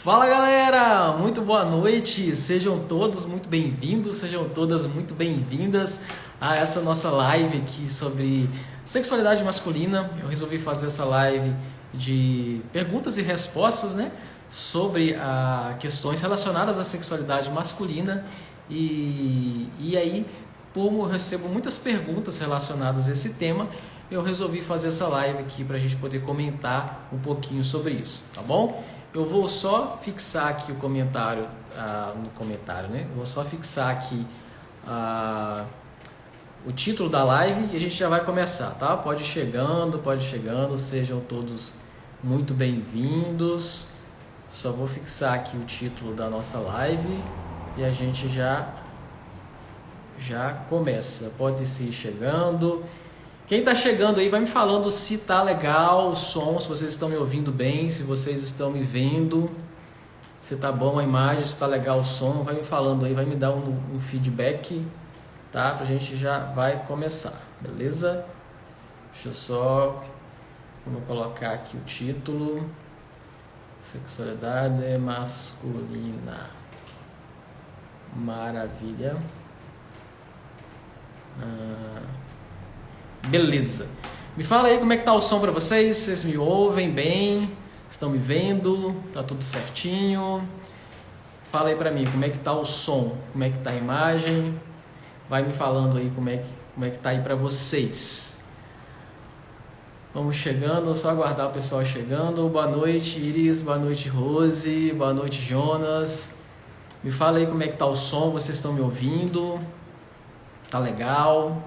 Fala galera, muito boa noite, sejam todos muito bem-vindos, sejam todas muito bem-vindas a essa nossa live aqui sobre sexualidade masculina. Eu resolvi fazer essa live de perguntas e respostas, né, sobre questões relacionadas à sexualidade masculina e aí, como eu recebo muitas perguntas relacionadas a esse tema, eu resolvi fazer essa live aqui para a gente poder comentar um pouquinho sobre isso, tá bom? Eu vou só fixar aqui o comentário, no comentário, né? Eu vou só fixar aqui o título da live e a gente já vai começar, tá? Pode ir chegando, sejam todos muito bem-vindos. Só vou fixar aqui o título da nossa live e a gente já começa. Pode ir chegando. Quem está chegando aí vai me falando se tá legal o som, se vocês estão me ouvindo bem, se vocês estão me vendo, se tá bom a imagem, se tá legal o som, vai me falando aí, vai me dar um feedback, tá? Pra gente já vai começar, beleza? Deixa eu só, vamos colocar aqui o título, sexualidade masculina, maravilha. Beleza. Me fala aí como é que tá o som para vocês. Vocês me ouvem bem? Estão me vendo? Tá tudo certinho? Fala aí para mim como é que tá o som, como é que tá a imagem. Vai me falando aí como é que tá aí para vocês. Vamos chegando, só aguardar o pessoal chegando. Boa noite, Iris. Boa noite, Rose. Boa noite, Jonas. Me fala aí como é que tá o som. Vocês estão me ouvindo? Tá legal?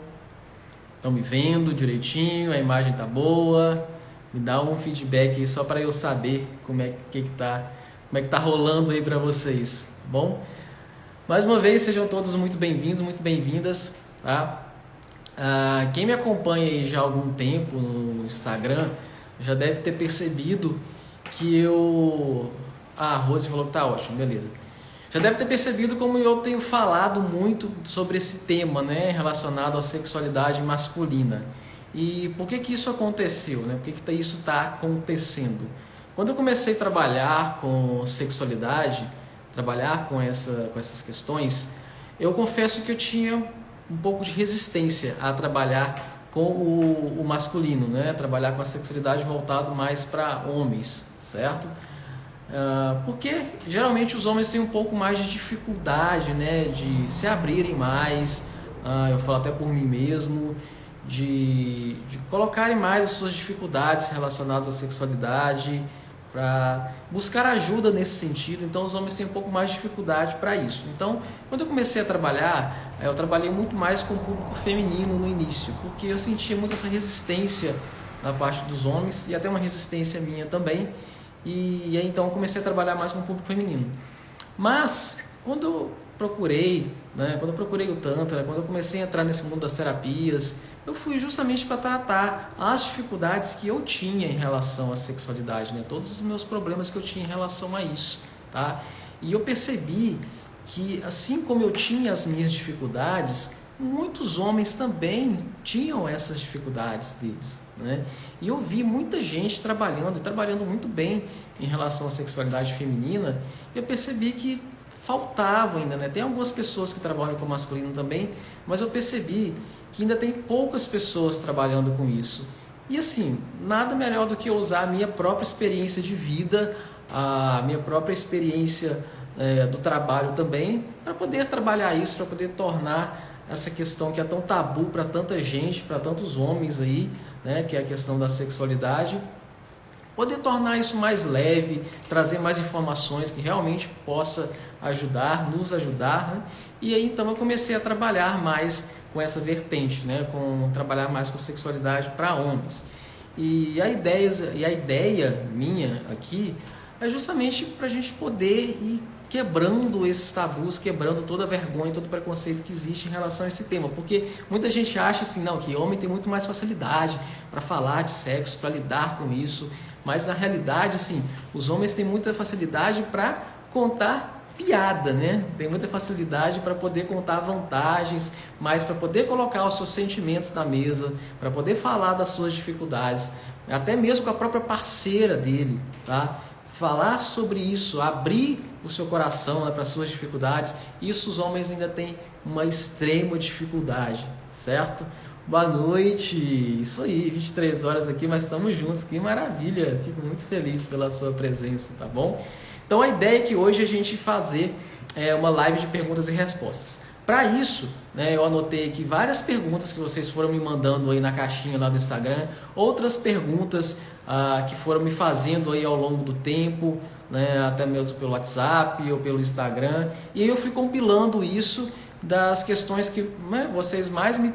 Estão me vendo direitinho, a imagem tá boa, me dá um feedback aí só para eu saber como é que tá rolando aí para vocês, tá bom? Mais uma vez, sejam todos muito bem-vindos, muito bem-vindas, tá? Quem me acompanha aí já há algum tempo no Instagram já deve ter percebido que a Rose falou que tá ótimo, beleza. Já deve ter percebido como eu tenho falado muito sobre esse tema, né, relacionado à sexualidade masculina. E por que isso aconteceu, né? Por que isso está acontecendo? Quando eu comecei a trabalhar com sexualidade, trabalhar com essas questões, eu confesso que eu tinha um pouco de resistência a trabalhar com o masculino, né? Trabalhar com a sexualidade voltado mais para homens, certo? Porque geralmente os homens têm um pouco mais de dificuldade, né, de se abrirem mais, eu falo até por mim mesmo, de colocarem mais as suas dificuldades relacionadas à sexualidade, para buscar ajuda nesse sentido. Então os homens têm um pouco mais de dificuldade para isso. Então, quando eu comecei a trabalhar, eu trabalhei muito mais com o público feminino no início, porque eu sentia muito essa resistência da parte dos homens e até uma resistência minha também. E aí então eu comecei a trabalhar mais com o público feminino. Mas quando eu procurei, né, quando eu procurei o Tantra, quando eu comecei a entrar nesse mundo das terapias, eu fui justamente para tratar as dificuldades que eu tinha em relação à sexualidade, né, todos os meus problemas que eu tinha em relação a isso, tá? E eu percebi que assim como eu tinha as minhas dificuldades, muitos homens também tinham essas dificuldades deles, né? E eu vi muita gente trabalhando muito bem em relação à sexualidade feminina, e eu percebi que faltava ainda, né? Tem algumas pessoas que trabalham com o masculino também, mas eu percebi que ainda tem poucas pessoas trabalhando com isso. E assim, nada melhor do que eu usar a minha própria experiência de vida, a minha própria experiência do trabalho também, para poder trabalhar isso, para poder tornar essa questão que é tão tabu para tanta gente, para tantos homens aí, né, que é a questão da sexualidade, poder tornar isso mais leve, trazer mais informações que realmente possa nos ajudar, né? E aí então eu comecei a trabalhar mais com essa vertente, né, trabalhar mais com sexualidade para homens. E a ideia minha aqui é justamente para a gente poder ir quebrando esses tabus, quebrando toda a vergonha, todo o preconceito que existe em relação a esse tema. Porque muita gente acha assim, não, que homem tem muito mais facilidade para falar de sexo, para lidar com isso. Mas na realidade, assim, os homens têm muita facilidade para contar piada, né? Tem muita facilidade para poder contar vantagens, mas para poder colocar os seus sentimentos na mesa, para poder falar das suas dificuldades, até mesmo com a própria parceira dele, tá? falar sobre isso, abrir o seu coração, né, para as suas dificuldades, isso os homens ainda têm uma extrema dificuldade, certo? Boa noite, isso aí, 23 horas aqui, mas estamos juntos, que maravilha, fico muito feliz pela sua presença, tá bom? Então a ideia é que hoje a gente fazer uma live de perguntas e respostas. Para isso, né, eu anotei aqui várias perguntas que vocês foram me mandando aí na caixinha lá do Instagram, outras perguntas que foram me fazendo aí ao longo do tempo, né, até mesmo pelo WhatsApp ou pelo Instagram, e aí eu fui compilando isso das questões que, né, vocês mais me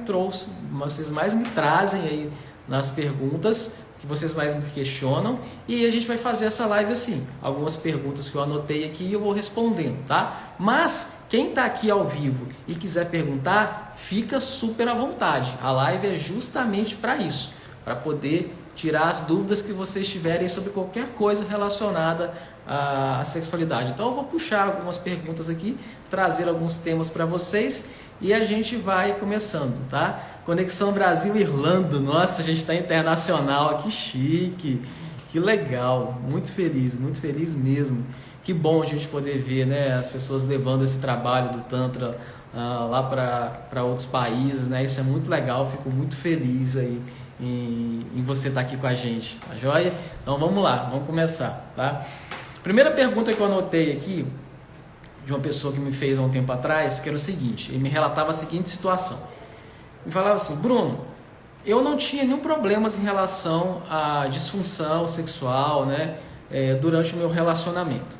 trazem aí nas perguntas, que vocês mais me questionam, e a gente vai fazer essa live assim, algumas perguntas que eu anotei aqui e eu vou respondendo, tá? Mas quem está aqui ao vivo e quiser perguntar, fica super à vontade. A live é justamente para isso, para poder tirar as dúvidas que vocês tiverem sobre qualquer coisa relacionada à sexualidade. Então eu vou puxar algumas perguntas aqui, trazer alguns temas para vocês e a gente vai começando, tá? Conexão Brasil-Irlanda, nossa, a gente está internacional, que chique, que legal, muito feliz mesmo. Que bom a gente poder ver, né, as pessoas levando esse trabalho do Tantra lá para outros países, né? Isso é muito legal, fico muito feliz aí em você estar aqui com a gente, tá joia? Então vamos lá, vamos começar, tá? Primeira pergunta que eu anotei aqui, de uma pessoa que me fez há um tempo atrás, que era o seguinte, ele me relatava a seguinte situação. Me falava assim, Bruno, eu não tinha nenhum problema em relação à disfunção sexual, né, durante o meu relacionamento.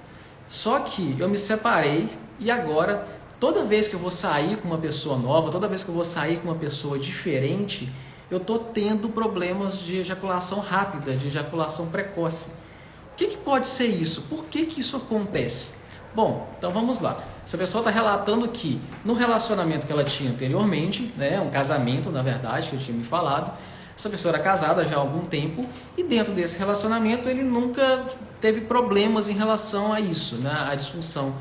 Só que eu me separei e agora, toda vez que eu vou sair com uma pessoa nova, toda vez que eu vou sair com uma pessoa diferente, eu estou tendo problemas de ejaculação rápida, de ejaculação precoce. O que pode ser isso? Por que isso acontece? Bom, então vamos lá. Essa pessoa está relatando que no relacionamento que ela tinha anteriormente, né, um casamento na verdade, que eu tinha me falado, essa pessoa era casada já há algum tempo e dentro desse relacionamento ele nunca teve problemas em relação a isso, né, a disfunção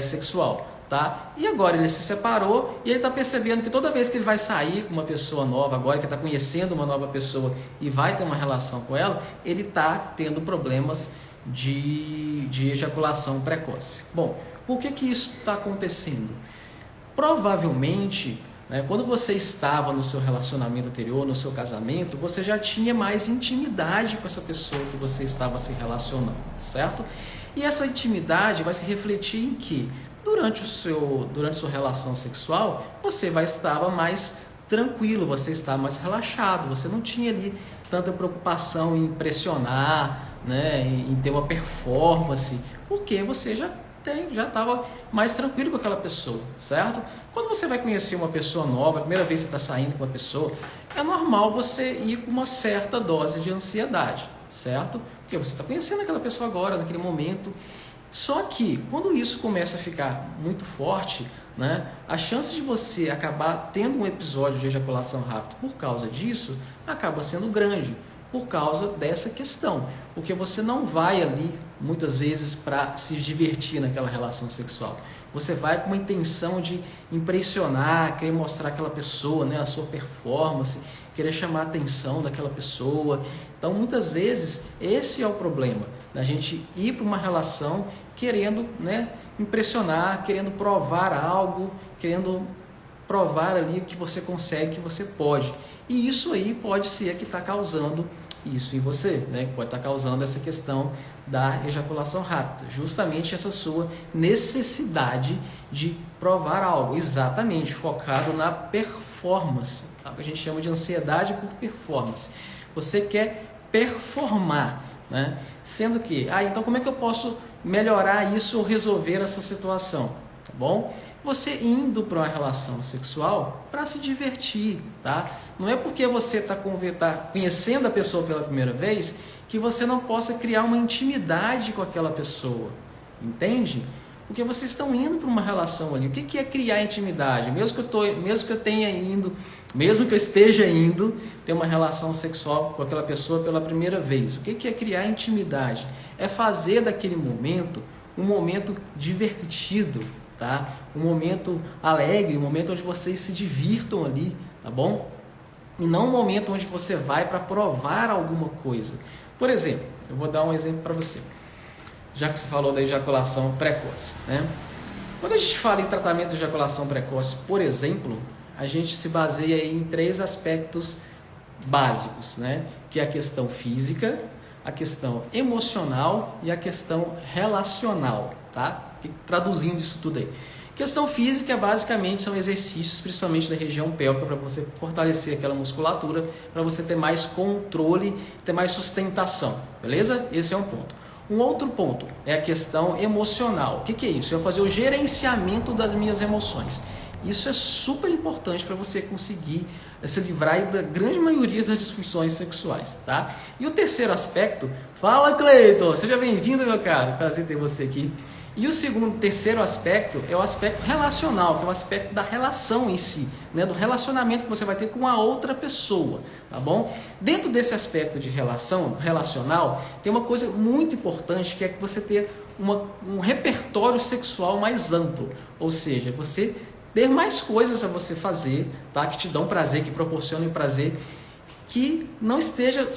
sexual. Tá? E agora ele se separou e ele está percebendo que toda vez que ele vai sair com uma pessoa nova, agora que está conhecendo uma nova pessoa e vai ter uma relação com ela, ele está tendo problemas de ejaculação precoce. Bom, por que isso está acontecendo? Provavelmente, né, quando você estava no seu relacionamento anterior, no seu casamento, você já tinha mais intimidade com essa pessoa que você estava se relacionando, certo? E essa intimidade vai se refletir em que? Durante a sua relação sexual, você vai estar mais tranquilo, você está mais relaxado, você não tinha ali tanta preocupação em impressionar, né, em ter uma performance, porque você já estava mais tranquilo com aquela pessoa, certo? Quando você vai conhecer uma pessoa nova, a primeira vez que você está saindo com uma pessoa, é normal você ir com uma certa dose de ansiedade, certo? Porque você está conhecendo aquela pessoa agora, naquele momento. Só que, quando isso começa a ficar muito forte, né, a chance de você acabar tendo um episódio de ejaculação rápida por causa disso, acaba sendo grande, por causa dessa questão. Porque você não vai ali, muitas vezes, para se divertir naquela relação sexual. Você vai com uma intenção de impressionar, querer mostrar aquela pessoa, né, a sua performance, querer chamar a atenção daquela pessoa. Então, muitas vezes, esse é o problema, da gente ir para uma relação querendo, né, impressionar, querendo provar algo, querendo provar ali o que você consegue, que você pode. E isso aí pode ser que está causando isso em você, né? Pode estar causando essa questão da ejaculação rápida, justamente essa sua necessidade de provar algo, exatamente focado na performance, tá? Que a gente chama de ansiedade por performance. Você quer performar, né? Sendo que, então como é que eu posso melhorar isso ou resolver essa situação? Tá bom? Você indo para uma relação sexual para se divertir, tá? Não é porque você está conhecendo a pessoa pela primeira vez que você não possa criar uma intimidade com aquela pessoa, entende? Porque vocês estão indo para uma relação ali. O que é criar intimidade? Mesmo que eu esteja indo ter uma relação sexual com aquela pessoa pela primeira vez, o que é criar intimidade? É fazer daquele momento um momento divertido, tá? Um momento alegre, um momento onde vocês se divirtam ali, tá bom? E não um momento onde você vai para provar alguma coisa. Por exemplo, eu vou dar um exemplo para você. já que você falou da ejaculação precoce, né? Quando a gente fala em tratamento de ejaculação precoce, por exemplo, a gente se baseia em 3 aspectos básicos, né? Que é a questão física, a questão emocional e a questão relacional, tá? Traduzindo isso tudo aí. Questão física, basicamente, são exercícios, principalmente da região pélvica, para você fortalecer aquela musculatura, para você ter mais controle, ter mais sustentação, beleza? Esse é um ponto. Um outro ponto é a questão emocional. O que é isso? É fazer o gerenciamento das minhas emoções. Isso é super importante para você conseguir se livrar da grande maioria das disfunções sexuais, tá? E o terceiro aspecto, fala Cleiton, seja bem-vindo, meu caro, prazer ter você aqui. E o terceiro aspecto é o aspecto relacional, que é o aspecto da relação em si, né? Do relacionamento que você vai ter com a outra pessoa, tá bom? Dentro desse aspecto de relacional, tem uma coisa muito importante, que é que você ter um repertório sexual mais amplo, ou seja, você ter mais coisas a você fazer, tá? Que te dão prazer, que proporcionem prazer, que não esteja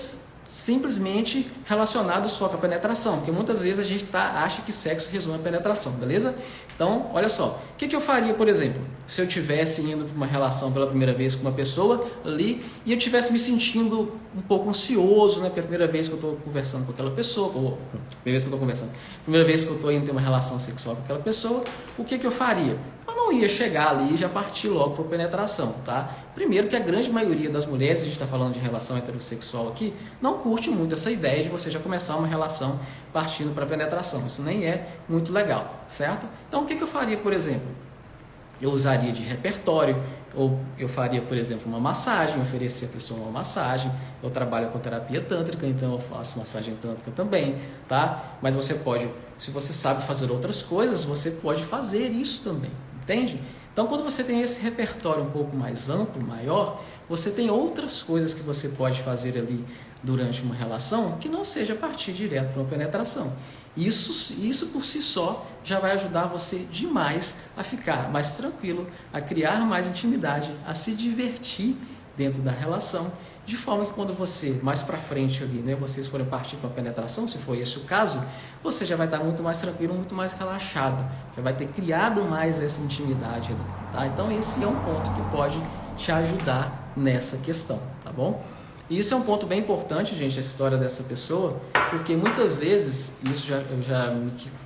simplesmente relacionado só com a penetração, porque muitas vezes a gente acha que sexo resume a penetração, beleza? Então, olha só, o que eu faria, por exemplo, se eu estivesse indo para uma relação pela primeira vez com uma pessoa ali e eu estivesse me sentindo um pouco ansioso, né? Porque é a primeira vez que eu estou conversando com aquela pessoa, primeira vez que eu estou indo ter uma relação sexual com aquela pessoa, o que eu faria? Eu não ia chegar ali e já partir logo para a penetração, tá? Primeiro que a grande maioria das mulheres, a gente está falando de relação heterossexual aqui, não curte muito essa ideia de você já começar uma relação partindo para a penetração. Isso nem é muito legal, certo? Então, o que eu faria, por exemplo? Eu usaria de repertório, ou eu faria, por exemplo, uma massagem, oferecer a pessoa uma massagem. Eu trabalho com terapia tântrica, então eu faço massagem tântrica também, tá? Mas você pode, se você sabe fazer outras coisas, você pode fazer isso também, entende? Então, quando você tem esse repertório um pouco mais amplo, maior, você tem outras coisas que você pode fazer ali durante uma relação que não seja partir direto para uma penetração. Isso por si só já vai ajudar você demais a ficar mais tranquilo, a criar mais intimidade, a se divertir dentro da relação, de forma que quando você, mais para frente ali, né, vocês forem partir para a penetração, se for esse o caso, você já vai estar muito mais tranquilo, muito mais relaxado, já vai ter criado mais essa intimidade ali, tá? Então esse é um ponto que pode te ajudar nessa questão, tá bom? E isso é um ponto bem importante, gente, essa história dessa pessoa, porque muitas vezes, isso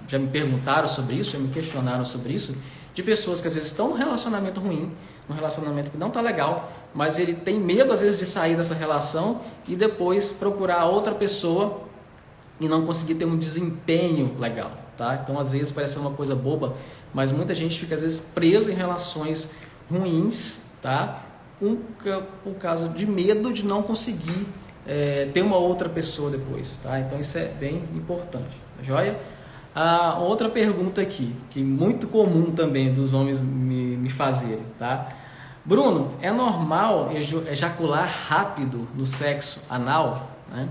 já me perguntaram sobre isso, já me questionaram sobre isso, de pessoas que às vezes estão num relacionamento ruim, num relacionamento que não está legal, mas ele tem medo às vezes de sair dessa relação e depois procurar outra pessoa e não conseguir ter um desempenho legal, tá? Então às vezes parece uma coisa boba, mas muita gente fica às vezes preso em relações ruins, tá? Por causa de medo de não conseguir ter uma outra pessoa depois, tá? Então isso é bem importante, tá joia? Outra pergunta aqui, que é muito comum também dos homens me fazerem, tá? Bruno, é normal ejacular rápido no sexo anal, né?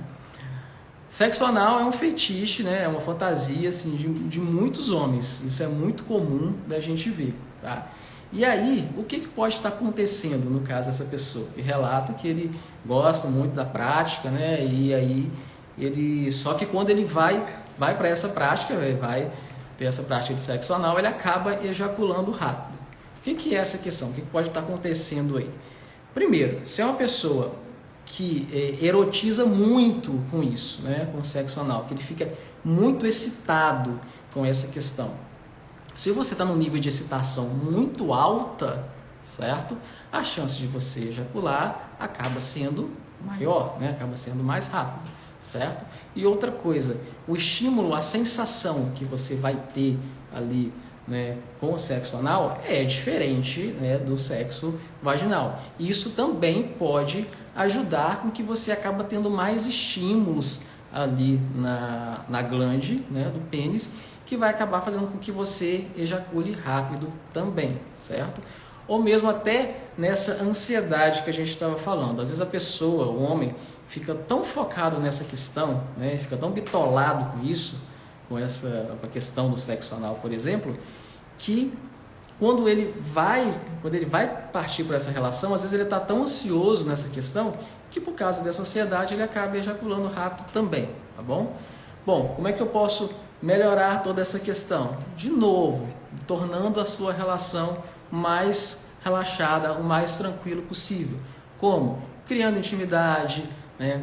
Sexo anal é um fetiche, né? É uma fantasia assim, de muitos homens, isso é muito comum da gente ver, tá? E aí, o que pode estar acontecendo no caso dessa pessoa? Que relata que ele gosta muito da prática, né? E aí, só que quando ele vai para essa prática, vai ter essa prática de sexo anal, ele acaba ejaculando rápido. O que é essa questão? O que pode estar acontecendo aí? Primeiro, se é uma pessoa que erotiza muito com isso, né? Com o sexo anal, que ele fica muito excitado com essa questão. Se você está num nível de excitação muito alta, certo? A chance de você ejacular acaba sendo maior, né? Acaba sendo mais rápido, certo? E outra coisa, o estímulo, a sensação que você vai ter ali, né, com o sexo anal é diferente, né, do sexo vaginal. E isso também pode ajudar com que você acaba tendo mais estímulos ali na glande, né, do pênis, que vai acabar fazendo com que você ejacule rápido também, certo? Ou mesmo até nessa ansiedade que a gente estava falando. Às vezes a pessoa, o homem, fica tão focado nessa questão, né? Fica tão bitolado com isso, com a questão do sexo anal, por exemplo, que quando ele vai partir para essa relação, às vezes ele está tão ansioso nessa questão que por causa dessa ansiedade ele acaba ejaculando rápido também, tá bom? Bom, como é que eu posso melhorar toda essa questão? De novo, tornando a sua relação mais relaxada, o mais tranquilo possível. Como? Criando intimidade, né?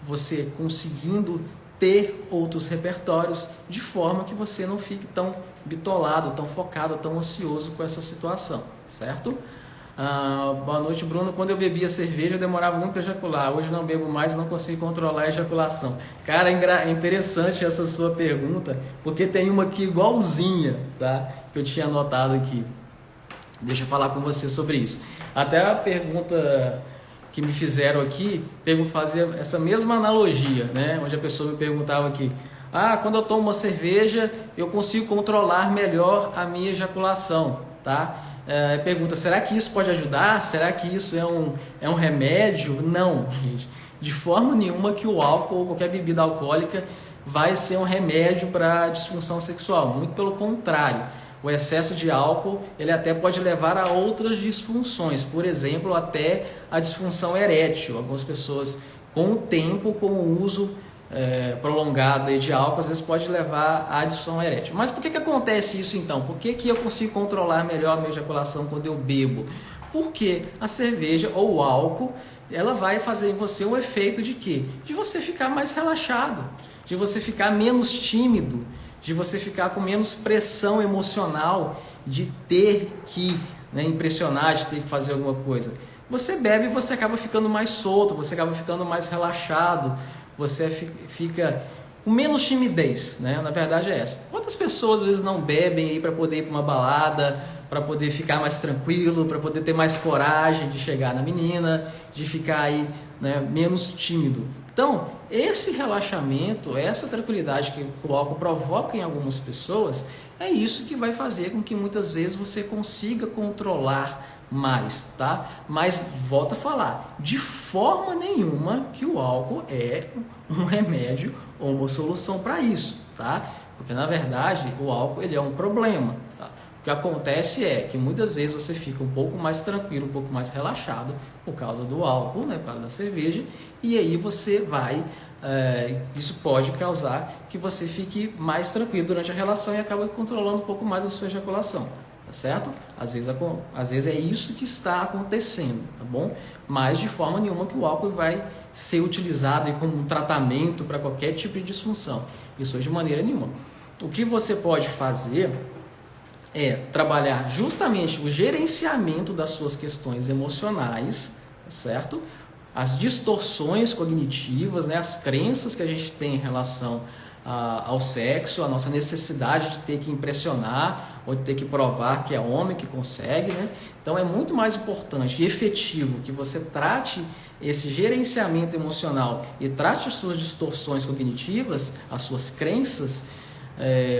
Você conseguindo ter outros repertórios de forma que você não fique tão bitolado, tão focado, tão ansioso com essa situação, certo? Boa noite, Bruno. Quando eu bebia cerveja, eu demorava muito para ejacular. Hoje não bebo mais, não consigo controlar a ejaculação. Cara, é interessante essa sua pergunta, porque tem uma aqui igualzinha, tá? Que eu tinha anotado aqui. Deixa eu falar com você sobre isso. Até a pergunta que me fizeram aqui, fazia essa mesma analogia, né? Onde a pessoa me perguntava aqui, quando eu tomo uma cerveja, eu consigo controlar melhor a minha ejaculação, tá? Pergunta, será que isso pode ajudar? Será que isso é um remédio? Não, gente. De forma nenhuma que o álcool ou qualquer bebida alcoólica vai ser um remédio para disfunção sexual. Muito pelo contrário. O excesso de álcool, ele até pode levar a outras disfunções. Por exemplo, até a disfunção erétil. Algumas pessoas, com o tempo, com o uso prolongado de álcool, às vezes pode levar à disfunção erétil. Mas por que acontece isso então? Por que eu consigo controlar melhor a minha ejaculação quando eu bebo? Porque a cerveja ou o álcool, ela vai fazer em você o efeito de quê? De você ficar mais relaxado, de você ficar menos tímido, de você ficar com menos pressão emocional de ter que impressionar, de ter que fazer alguma coisa. Você bebe e você acaba ficando mais solto, você acaba ficando mais relaxado, você fica com menos timidez, né? Na verdade é essa. Quantas pessoas às vezes não bebem aí para poder ir para uma balada, para poder ficar mais tranquilo, para poder ter mais coragem de chegar na menina, de ficar aí, né, menos tímido? Então, esse relaxamento, essa tranquilidade que o álcool provoca em algumas pessoas, é isso que vai fazer com que muitas vezes você consiga controlar mais, tá? Mas, volto a falar, de forma nenhuma que o álcool é um remédio ou uma solução para isso, tá? Porque, na verdade, o álcool ele é um problema, tá? O que acontece é que muitas vezes você fica um pouco mais tranquilo, um pouco mais relaxado por causa do álcool, né, por causa da cerveja, e aí você vai, isso pode causar que você fique mais tranquilo durante a relação e acaba controlando um pouco mais a sua ejaculação, tá certo? Às vezes é isso que está acontecendo, tá bom? Mas de forma nenhuma que o álcool vai ser utilizado como um tratamento para qualquer tipo de disfunção, isso de maneira nenhuma. O que você pode fazer é trabalhar justamente o gerenciamento das suas questões emocionais, certo? As distorções cognitivas, né? As crenças que a gente tem em relação ao sexo, a nossa necessidade de ter que impressionar ou de ter que provar que é homem que consegue, né? Então é muito mais importante e efetivo que você trate esse gerenciamento emocional e trate as suas distorções cognitivas, as suas crenças,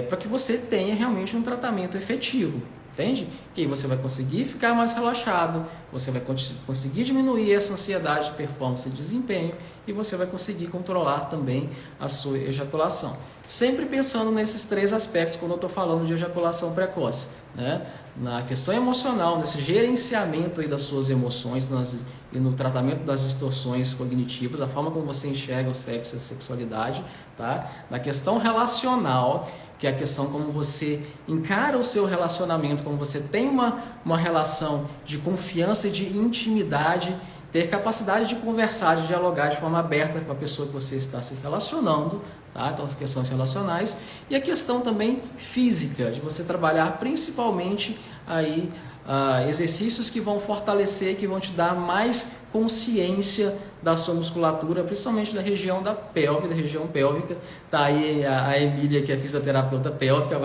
para que você tenha realmente um tratamento efetivo, entende? Que aí você vai conseguir ficar mais relaxado, você vai conseguir diminuir essa ansiedade de performance e desempenho e você vai conseguir controlar também a sua ejaculação. Sempre pensando nesses três aspectos quando eu estou falando de ejaculação precoce, né? Na questão emocional, nesse gerenciamento aí das suas emoções e no tratamento das distorções cognitivas, a forma como você enxerga o sexo e a sexualidade, tá? Na questão relacional, que é a questão como você encara o seu relacionamento, como você tem uma relação de confiança e de intimidade, ter capacidade de conversar, de dialogar de forma aberta com a pessoa que você está se relacionando, tá? Então as questões relacionais e a questão também física, de você trabalhar principalmente aí exercícios que vão fortalecer, que vão te dar mais consciência da sua musculatura, principalmente da região da pelve, da região pélvica. Tá aí a Emília, que é fisioterapeuta pélvica,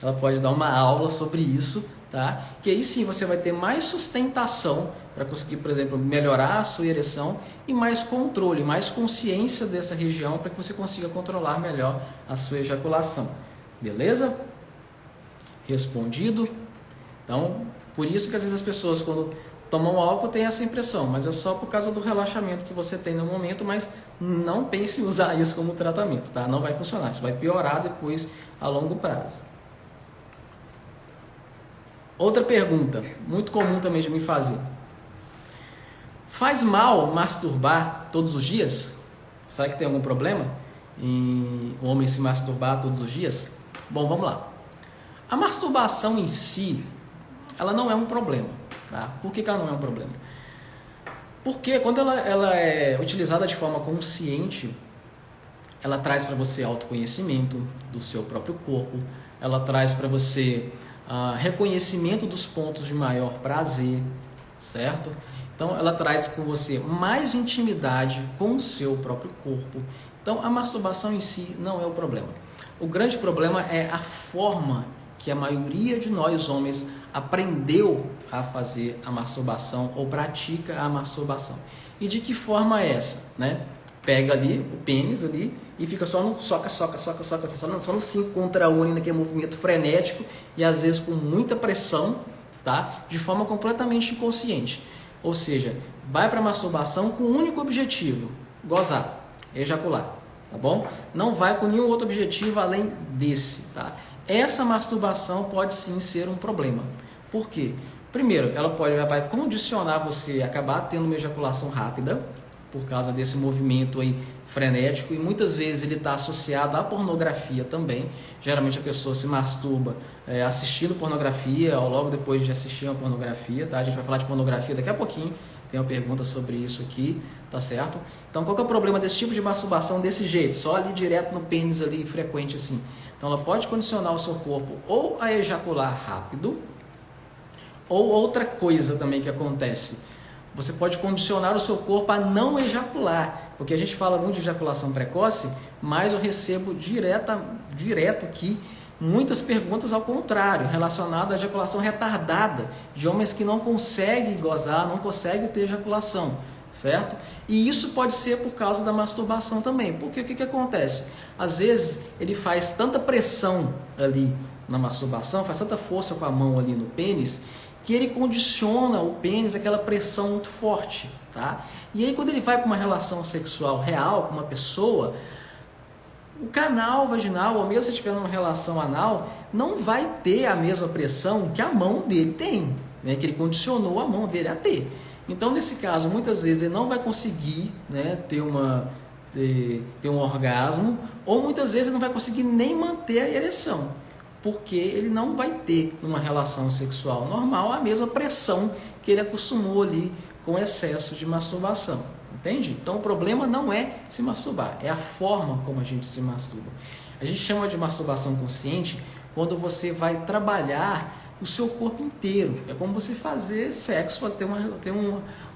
ela pode dar uma aula sobre isso, tá? Que aí sim você vai ter mais sustentação para conseguir, por exemplo, melhorar a sua ereção e mais controle, mais consciência dessa região para que você consiga controlar melhor a sua ejaculação. Beleza? Respondido? Então, por isso que às vezes as pessoas quando tomam álcool têm essa impressão, mas é só por causa do relaxamento que você tem no momento, mas não pense em usar isso como tratamento, tá? Não vai funcionar, isso vai piorar depois a longo prazo. Outra pergunta, muito comum também de me fazer. Faz mal masturbar todos os dias? Será que tem algum problema? em o homem se masturbar todos os dias? Bom, vamos lá. A masturbação em si, ela não é um problema. Tá? Por que ela não é um problema? Porque quando ela é utilizada de forma consciente, ela traz para você autoconhecimento do seu próprio corpo, ela traz para você reconhecimento dos pontos de maior prazer, certo? Então ela traz com você mais intimidade com o seu próprio corpo. Então a masturbação em si não é o problema. O grande problema é a forma que a maioria de nós homens aprendeu a fazer a masturbação ou pratica a masturbação. E de que forma é essa, né? Pega ali o pênis ali e fica só no soca, só no 5 contra 1, naquele movimento frenético e às vezes com muita pressão, tá? De forma completamente inconsciente. Ou seja, vai para a masturbação com o único objetivo, gozar, ejacular, tá bom? Não vai com nenhum outro objetivo além desse, tá? Essa masturbação pode sim ser um problema. Por quê? Primeiro, ela vai condicionar você a acabar tendo uma ejaculação rápida, por causa desse movimento aí frenético, e muitas vezes ele está associado à pornografia também. Geralmente a pessoa se masturba assistindo pornografia ou logo depois de assistir uma pornografia, tá? A gente vai falar de pornografia daqui a pouquinho, tem uma pergunta sobre isso aqui, tá certo? Então qual que é o problema desse tipo de masturbação desse jeito, só ali direto no pênis ali, frequente assim? Então ela pode condicionar o seu corpo ou a ejacular rápido, ou outra coisa também que acontece, você pode condicionar o seu corpo a não ejacular, porque a gente fala muito de ejaculação precoce, mas eu recebo direto aqui muitas perguntas ao contrário, relacionadas à ejaculação retardada, de homens que não conseguem gozar, não conseguem ter ejaculação, certo? E isso pode ser por causa da masturbação também, porque o que acontece? Às vezes ele faz tanta pressão ali na masturbação, faz tanta força com a mão ali no pênis, que ele condiciona o pênis àquela pressão muito forte, tá? E aí quando ele vai com uma relação sexual real com uma pessoa, o canal vaginal, ou mesmo se estiver numa relação anal, não vai ter a mesma pressão que a mão dele tem, né? Que ele condicionou a mão dele a ter. Então nesse caso, muitas vezes ele não vai conseguir, né, ter um orgasmo, ou muitas vezes ele não vai conseguir nem manter a ereção, porque ele não vai ter uma relação sexual normal a mesma pressão que ele acostumou ali com excesso de masturbação, entende? Então o problema não é se masturbar, é a forma como a gente se masturba. A gente chama de masturbação consciente quando você vai trabalhar o seu corpo inteiro, é como você fazer sexo, ter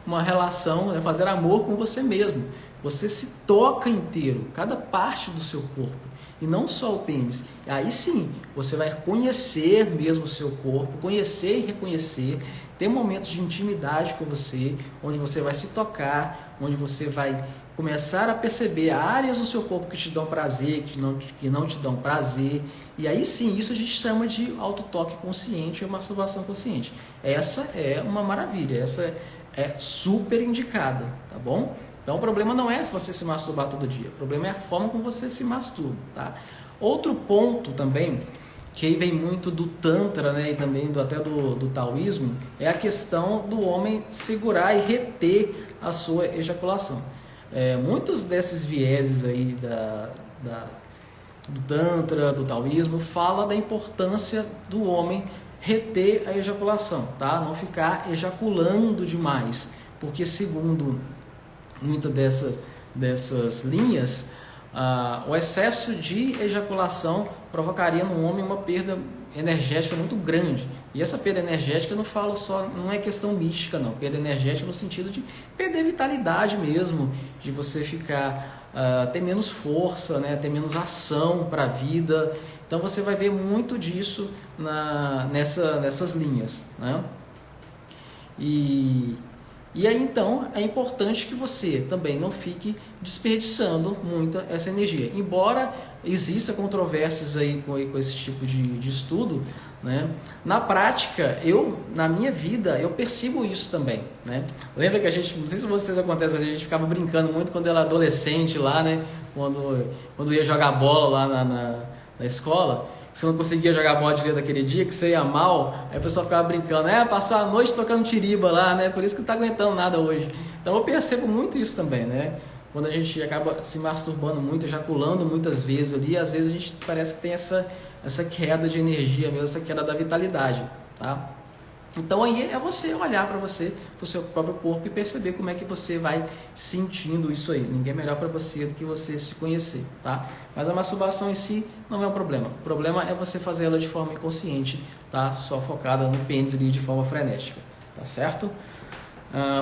uma relação, né, fazer amor com você mesmo. Você se toca inteiro, cada parte do seu corpo, e não só o pênis. Aí sim, você vai conhecer mesmo o seu corpo, conhecer e reconhecer, ter momentos de intimidade com você, onde você vai se tocar, onde você vai começar a perceber áreas do seu corpo que te dão prazer, que não te dão prazer. E aí sim, isso a gente chama de autotoque consciente ou masturbação consciente. Essa é uma maravilha, essa é super indicada, tá bom? Então o problema não é se você se masturbar todo dia, o problema é a forma como você se masturba, tá? Outro ponto também, que vem muito do Tantra, né, e também até do taoísmo, é a questão do homem segurar e reter a sua ejaculação. Muitos desses vieses aí do Tantra, do taoísmo, fala da importância do homem reter a ejaculação, tá? Não ficar ejaculando demais, porque segundo muitas dessas linhas, o excesso de ejaculação provocaria no homem uma perda energética muito grande. E essa perda energética não é questão mística, não. Perda energética no sentido de perder vitalidade mesmo, de você ficar ter menos força, né, ter menos ação para a vida. Então você vai ver muito disso nessas linhas, né? E aí então é importante que você também não fique desperdiçando muita essa energia. Embora exista controvérsias aí com esse tipo de estudo, né? Na prática, na minha vida, eu percebo isso também, né? Lembra que a gente, não sei se vocês acontecem, mas a gente ficava brincando muito quando era adolescente lá, né? Quando ia jogar bola lá na escola, você não conseguia jogar bola direito daquele dia, que você ia mal, aí o pessoal ficava brincando, passou a noite tocando tiriba lá, né? Por isso que não tá aguentando nada hoje. Então eu percebo muito isso também, né? quando a gente acaba se masturbando muito, ejaculando muitas vezes ali, às vezes a gente parece que tem essa queda de energia mesmo, essa queda da vitalidade, tá? Então aí é você olhar para você, para o seu próprio corpo e perceber como é que você vai sentindo isso aí. Ninguém é melhor para você do que você se conhecer, tá? Mas a masturbação em si não é um problema. O problema é você fazer ela de forma inconsciente, tá? Só focada no pênis ali de forma frenética, tá certo?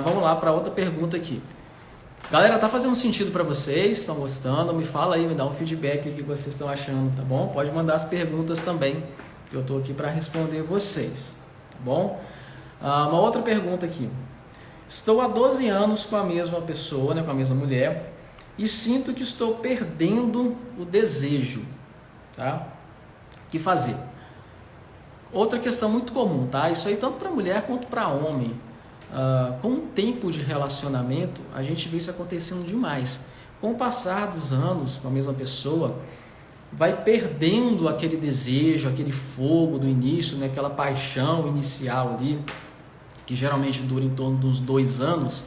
Vamos lá para outra pergunta aqui. Galera, tá fazendo sentido para vocês? Estão gostando? Me fala aí, me dá um feedback do que vocês estão achando, tá bom? Pode mandar as perguntas também, que eu estou aqui para responder vocês. Tá bom? Uma outra pergunta aqui. Estou há 12 anos com a mesma pessoa, né, com a mesma mulher, e sinto que estou perdendo o desejo. Tá? O que fazer? Outra questão muito comum, tá? Isso aí tanto para mulher quanto para homem. Com o tempo de relacionamento, a gente vê isso acontecendo demais. Com o passar dos anos com a mesma pessoa, vai perdendo aquele desejo, aquele fogo do início, né? Aquela paixão inicial ali, que geralmente dura em torno de uns 2 anos,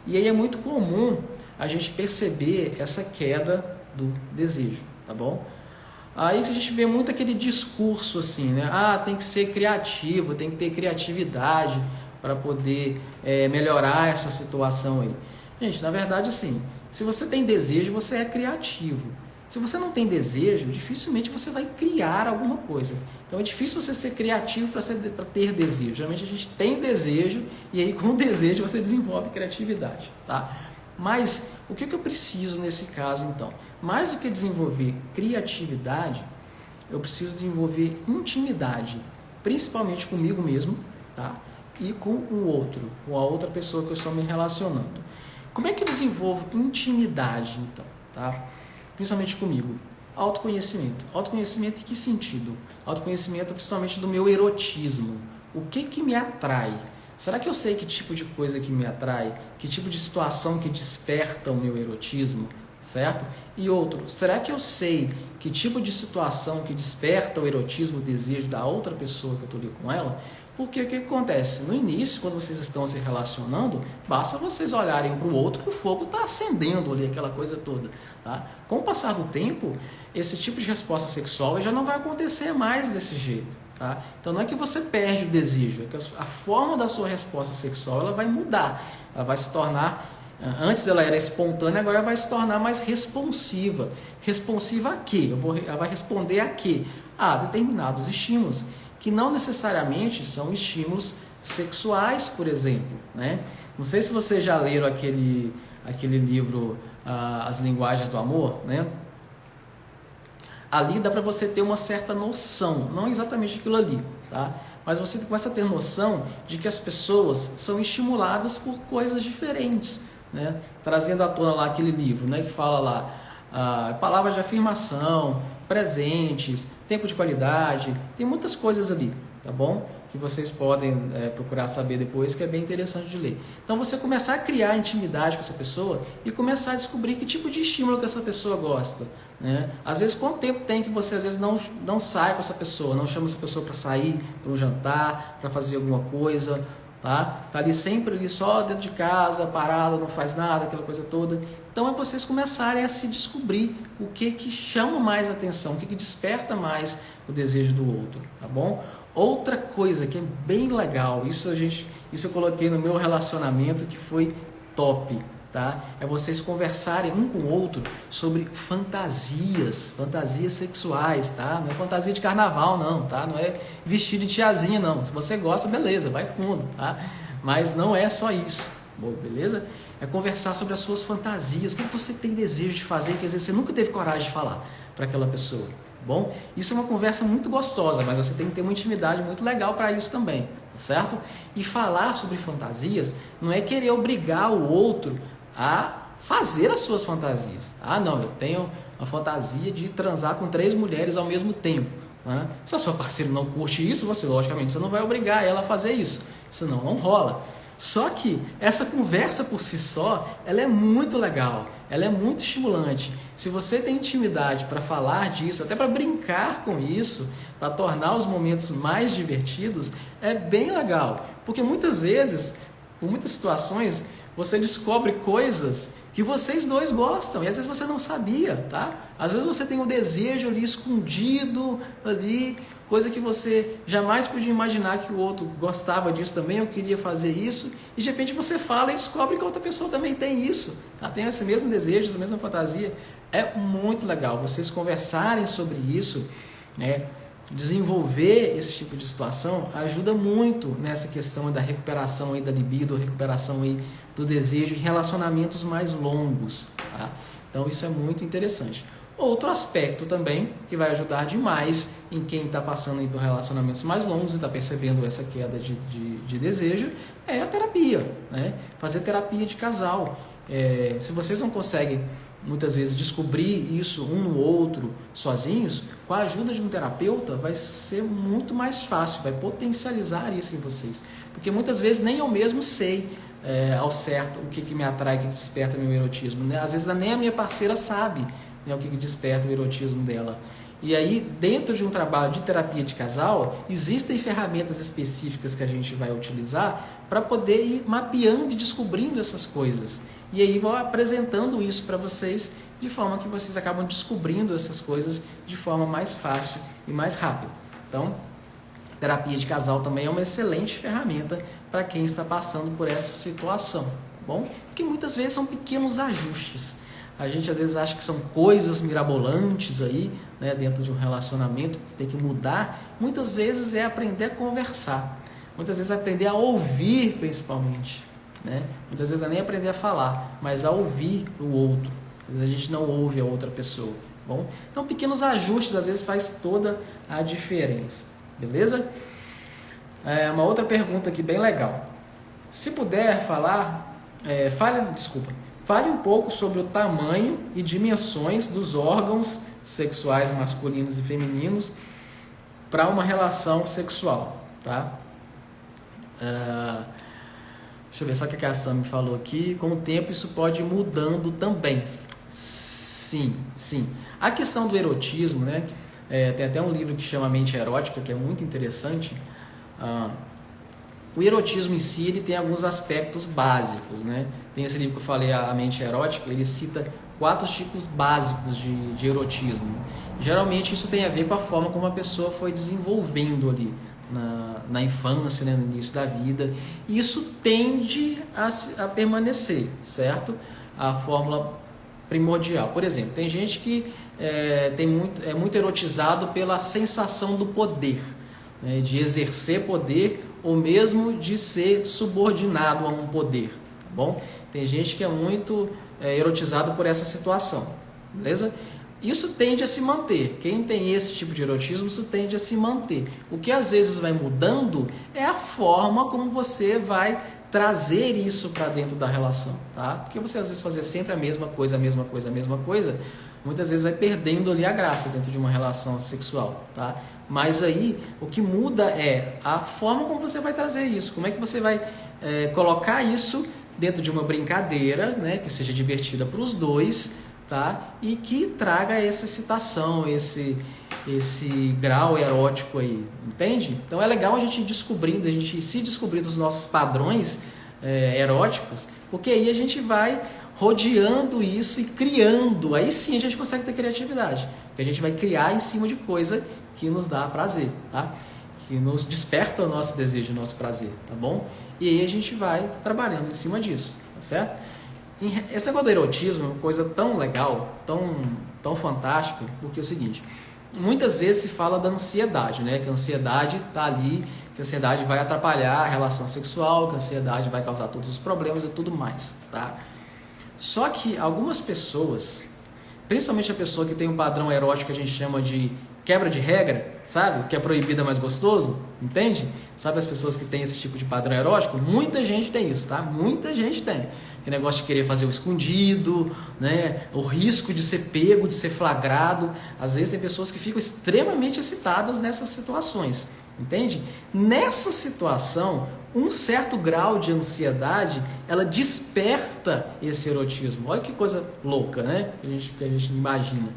e aí é muito comum a gente perceber essa queda do desejo, tá bom? Aí a gente vê muito aquele discurso assim, né? Tem que ser criativo, tem que ter criatividade para poder melhorar essa situação aí. Gente, na verdade assim, se você tem desejo, você é criativo. Se você não tem desejo, dificilmente você vai criar alguma coisa. Então é difícil você ser criativo para ter desejo. Geralmente a gente tem desejo e aí com o desejo você desenvolve criatividade, tá? Mas o que eu preciso nesse caso então? Mais do que desenvolver criatividade, eu preciso desenvolver intimidade, principalmente comigo mesmo, tá? E com o outro, com a outra pessoa que eu estou me relacionando. Como é que eu desenvolvo intimidade então, tá? Principalmente comigo. Autoconhecimento. Autoconhecimento em que sentido? Autoconhecimento principalmente do meu erotismo. O que me atrai? Será que eu sei que tipo de coisa que me atrai? Que tipo de situação que desperta o meu erotismo? Certo? E outro, será que eu sei que tipo de situação que desperta o erotismo, o desejo da outra pessoa que eu estou ali com ela? Porque o que acontece? No início, quando vocês estão se relacionando, basta vocês olharem para o outro que o fogo está acendendo ali, aquela coisa toda. Tá? Com o passar do tempo, esse tipo de resposta sexual já não vai acontecer mais desse jeito. Tá? Então não é que você perde o desejo, é que a forma da sua resposta sexual ela vai mudar. Ela vai se tornar, antes ela era espontânea, agora ela vai se tornar mais responsiva. Responsiva a quê? Ela vai responder a quê? A determinados estímulos, que não necessariamente são estímulos sexuais, por exemplo, né? Não sei se vocês já leram aquele livro As Linguagens do Amor, né? Ali dá para você ter uma certa noção, não exatamente aquilo ali, tá? Mas você começa a ter noção de que as pessoas são estimuladas por coisas diferentes, né? Trazendo à tona lá aquele livro, né? Que fala lá palavras de afirmação, presentes, tempo de qualidade, tem muitas coisas ali, tá bom? Que vocês podem procurar saber depois, que é bem interessante de ler. Então você começar a criar intimidade com essa pessoa e começar a descobrir que tipo de estímulo que essa pessoa gosta, né? Às vezes, quanto tempo tem que você às vezes não sai com essa pessoa, não chama essa pessoa para sair, para um jantar, para fazer alguma coisa, tá ali sempre ali só dentro de casa, parado, não faz nada, aquela coisa toda. Então é vocês começarem a se descobrir o que chama mais atenção, o que desperta mais o desejo do outro, tá bom? Outra coisa que é bem legal, isso eu coloquei no meu relacionamento que foi top, tá? É vocês conversarem um com o outro sobre fantasias sexuais, tá? Não é fantasia de carnaval não, tá? Não é vestido de tiazinha não. Se você gosta, beleza, vai fundo, tá? Mas não é só isso, beleza? É conversar sobre as suas fantasias, o que você tem desejo de fazer que às vezes você nunca teve coragem de falar para aquela pessoa, tá bom? Isso é uma conversa muito gostosa, mas você tem que ter uma intimidade muito legal para isso também, tá certo? E falar sobre fantasias não é querer obrigar o outro a fazer as suas fantasias. Não, eu tenho a fantasia de transar com 3 mulheres ao mesmo tempo, né? Se a sua parceira não curte isso, logicamente você não vai obrigar ela a fazer isso, senão não rola. Só que essa conversa por si só, ela é muito legal, ela é muito estimulante. Se você tem intimidade para falar disso, até para brincar com isso, para tornar os momentos mais divertidos, é bem legal. Porque muitas vezes, por muitas situações, você descobre coisas que vocês dois gostam, e às vezes você não sabia, tá? Às vezes você tem um desejo ali escondido, ali, coisa que você jamais podia imaginar que o outro gostava disso também, eu queria fazer isso, e de repente você fala e descobre que a outra pessoa também tem isso, tá? Tem esse mesmo desejo, essa mesma fantasia. É muito legal vocês conversarem sobre isso, né? Desenvolver esse tipo de situação ajuda muito nessa questão da recuperação aí da libido, recuperação aí do desejo em relacionamentos mais longos, tá? Então isso é muito interessante. Outro aspecto também que vai ajudar demais em quem está passando aí por relacionamentos mais longos e está percebendo essa queda de desejo é a terapia, né? Fazer terapia de casal. Se vocês não conseguem muitas vezes descobrir isso um no outro sozinhos, com a ajuda de um terapeuta vai ser muito mais fácil, vai potencializar isso em vocês, porque muitas vezes nem eu mesmo sei ao certo o que me atrai, o que desperta meu erotismo, né? Às vezes nem a minha parceira sabe, né, o que desperta o erotismo dela. E aí, dentro de um trabalho de terapia de casal, existem ferramentas específicas que a gente vai utilizar para poder ir mapeando e descobrindo essas coisas. E aí vou apresentando isso para vocês de forma que vocês acabam descobrindo essas coisas de forma mais fácil e mais rápida. Então, terapia de casal também é uma excelente ferramenta para quem está passando por essa situação, tá bom? Porque muitas vezes são pequenos ajustes. A gente às vezes acha que são coisas mirabolantes aí, né, dentro de um relacionamento que tem que mudar. Muitas vezes é aprender a conversar. Muitas vezes é aprender a ouvir, principalmente, né? Muitas vezes não é nem aprender a falar, mas a ouvir o outro. Às vezes a gente não ouve a outra pessoa, bom? Então pequenos ajustes às vezes faz toda a diferença, beleza? Uma outra pergunta aqui bem legal. Se puder falar, fale um pouco sobre o tamanho e dimensões dos órgãos sexuais masculinos e femininos para uma relação sexual, tá? Deixa eu ver só o que a Sam me falou aqui. Com o tempo isso pode ir mudando também. Sim. A questão do erotismo, né? Tem até um livro que chama Mente Erótica, que é muito interessante. O erotismo em si, ele tem alguns aspectos básicos, né? Tem esse livro que eu falei, A Mente Erótica, ele cita 4 tipos básicos de erotismo. Geralmente isso tem a ver com a forma como a pessoa foi desenvolvendo ali na infância, né, no início da vida. E isso tende a permanecer, certo? A fórmula primordial. Por exemplo, tem gente que é muito erotizado pela sensação do poder, né, de exercer poder ou mesmo de ser subordinado a um poder, tá bom? Tem gente que é muito erotizado por essa situação, beleza? Isso tende a se manter. Quem tem esse tipo de erotismo, isso tende a se manter. O que às vezes vai mudando é a forma como você vai trazer isso para dentro da relação, tá? Porque você às vezes fazer sempre a mesma coisa, muitas vezes vai perdendo ali a graça dentro de uma relação sexual, tá? Mas aí o que muda é a forma como você vai trazer isso, como é que você vai colocar isso dentro de uma brincadeira, né, que seja divertida para os dois, tá? E que traga essa excitação, esse grau erótico aí, entende? Então é legal a gente ir descobrindo, a gente se descobrindo os nossos padrões eróticos, porque aí a gente vai rodeando isso e criando, aí sim a gente consegue ter criatividade, porque a gente vai criar em cima de coisa que nos dá prazer, tá? Que nos desperta o nosso desejo, o nosso prazer, tá bom? E aí a gente vai trabalhando em cima disso, tá certo? Esse negócio do erotismo é uma coisa tão legal, tão fantástica, porque é o seguinte, muitas vezes se fala da ansiedade, né? Que a ansiedade está ali, que a ansiedade vai atrapalhar a relação sexual, que a ansiedade vai causar todos os problemas e tudo mais, tá? Só que algumas pessoas, principalmente a pessoa que tem um padrão erótico que a gente chama de quebra de regra, sabe? O que é proibido é mais gostoso, entende? Sabe as pessoas que têm esse tipo de padrão erótico? Muita gente tem isso, tá? Muita gente tem. Que negócio de querer fazer o escondido, né? O risco de ser pego, de ser flagrado. Às vezes tem pessoas que ficam extremamente excitadas nessas situações, entende? Nessa situação, um certo grau de ansiedade, ela desperta esse erotismo. Olha que coisa louca, né? Que a gente imagina.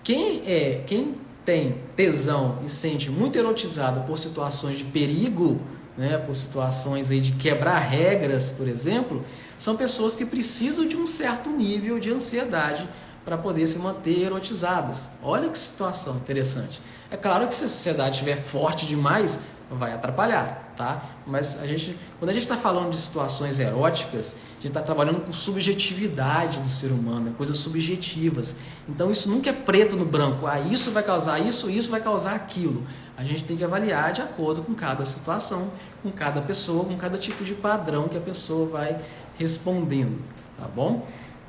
Quem tem tesão e sente muito erotizado por situações de perigo, né, por situações aí de quebrar regras, por exemplo, são pessoas que precisam de um certo nível de ansiedade para poder se manter erotizadas. Olha que situação interessante. É claro que se a sociedade estiver forte demais, vai atrapalhar, tá? Mas quando a gente está falando de situações eróticas, a gente está trabalhando com subjetividade do ser humano, coisas subjetivas. Então isso nunca é preto no branco. Isso vai causar isso vai causar aquilo. A gente tem que avaliar de acordo com cada situação, com cada pessoa, com cada tipo de padrão que a pessoa vai respondendo, tá bom?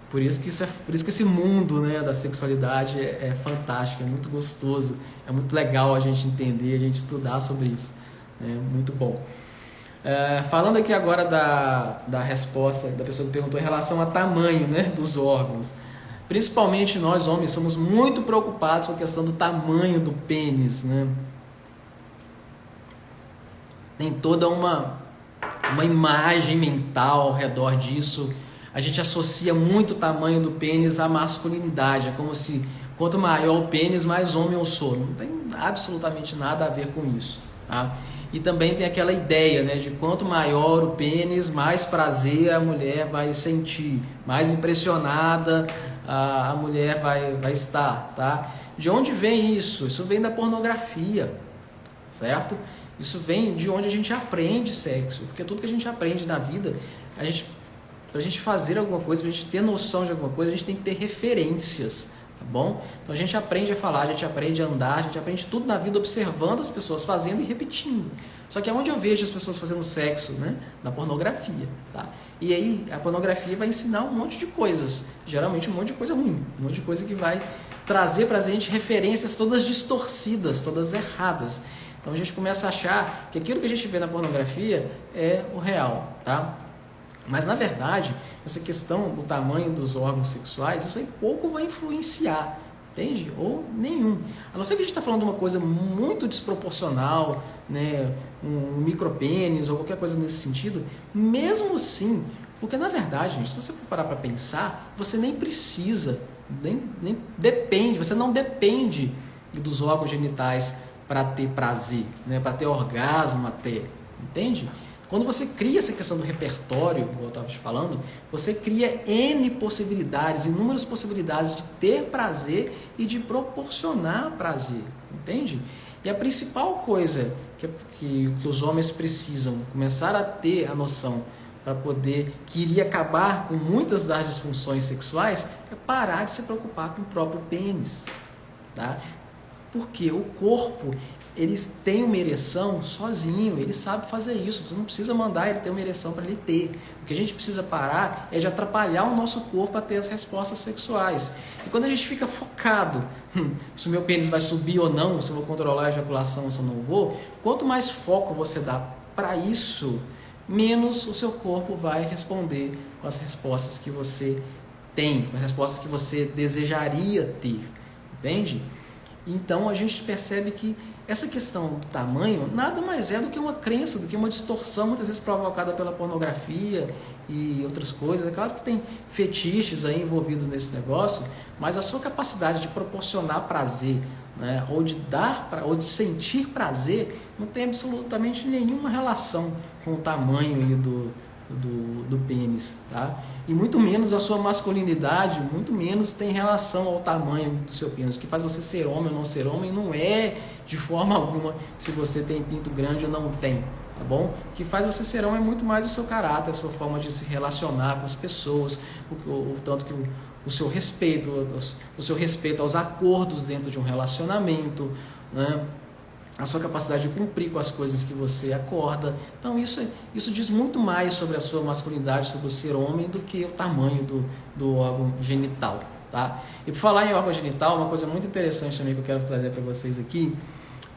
Por isso que esse mundo, né, da sexualidade é fantástico, é muito gostoso, é muito legal a gente entender, a gente estudar sobre isso. É muito bom. Falando aqui agora da resposta da pessoa que perguntou em relação ao tamanho, né, dos órgãos. Principalmente nós homens somos muito preocupados com a questão do tamanho do pênis, né? Tem toda uma imagem mental ao redor disso. A gente associa muito o tamanho do pênis à masculinidade. É como se quanto maior o pênis, mais homem eu sou. Não tem absolutamente nada a ver com isso, tá? E também tem aquela ideia, né, de quanto maior o pênis, mais prazer a mulher vai sentir, mais impressionada a mulher vai estar, tá? De onde vem isso? Isso vem da pornografia, certo? Isso vem de onde a gente aprende sexo, porque tudo que a gente aprende na vida, para a gente fazer alguma coisa, para a gente ter noção de alguma coisa, a gente tem que ter referências, tá bom? Então a gente aprende a falar, a gente aprende a andar, a gente aprende tudo na vida observando as pessoas fazendo e repetindo. Só que aonde eu vejo as pessoas fazendo sexo, né? Na pornografia, tá? E aí a pornografia vai ensinar um monte de coisas, geralmente um monte de coisa ruim, um monte de coisa que vai trazer pra gente referências todas distorcidas, todas erradas. Então a gente começa a achar que aquilo que a gente vê na pornografia é o real, tá? Mas na verdade, essa questão do tamanho dos órgãos sexuais, isso aí pouco vai influenciar, entende? Ou nenhum. A não ser que a gente está falando de uma coisa muito desproporcional, né? Um micropênis ou qualquer coisa nesse sentido, mesmo assim, porque na verdade, gente, se você for parar para pensar, você nem precisa, nem depende, você não depende dos órgãos genitais para ter prazer, né? Para ter orgasmo até, entende? Quando você cria essa questão do repertório, como eu estava te falando, você cria N possibilidades, inúmeras possibilidades de ter prazer e de proporcionar prazer, entende? E a principal coisa que os homens precisam começar a ter a noção para poder, que iria acabar com muitas das disfunções sexuais, é parar de se preocupar com o próprio pênis, tá? Porque o corpo, eles têm uma ereção sozinho, ele sabe fazer isso, você não precisa mandar ele ter uma ereção para ele ter. O que a gente precisa parar é de atrapalhar o nosso corpo a ter as respostas sexuais. E quando a gente fica focado, se o meu pênis vai subir ou não, se eu vou controlar a ejaculação ou se eu não vou, quanto mais foco você dá para isso, menos o seu corpo vai responder com as respostas que você tem, com as respostas que você desejaria ter, entende? Então a gente percebe que essa questão do tamanho nada mais é do que uma crença, do que uma distorção muitas vezes provocada pela pornografia e outras coisas. É claro que tem fetiches aí envolvidos nesse negócio, mas a sua capacidade de proporcionar prazer, né, ou de sentir prazer não tem absolutamente nenhuma relação com o tamanho aí do pênis, tá? E muito menos a sua masculinidade, muito menos tem relação ao tamanho do seu pênis. O que faz você ser homem ou não ser homem não é de forma alguma se você tem pinto grande ou não tem, tá bom? O que faz você ser homem é muito mais o seu caráter, a sua forma de se relacionar com as pessoas, o tanto que o seu respeito aos acordos dentro de um relacionamento, né? A sua capacidade de cumprir com as coisas que você acorda. Então isso diz muito mais sobre a sua masculinidade, sobre o ser homem, do que o tamanho do órgão genital, tá? E por falar em órgão genital, uma coisa muito interessante também que eu quero trazer para vocês aqui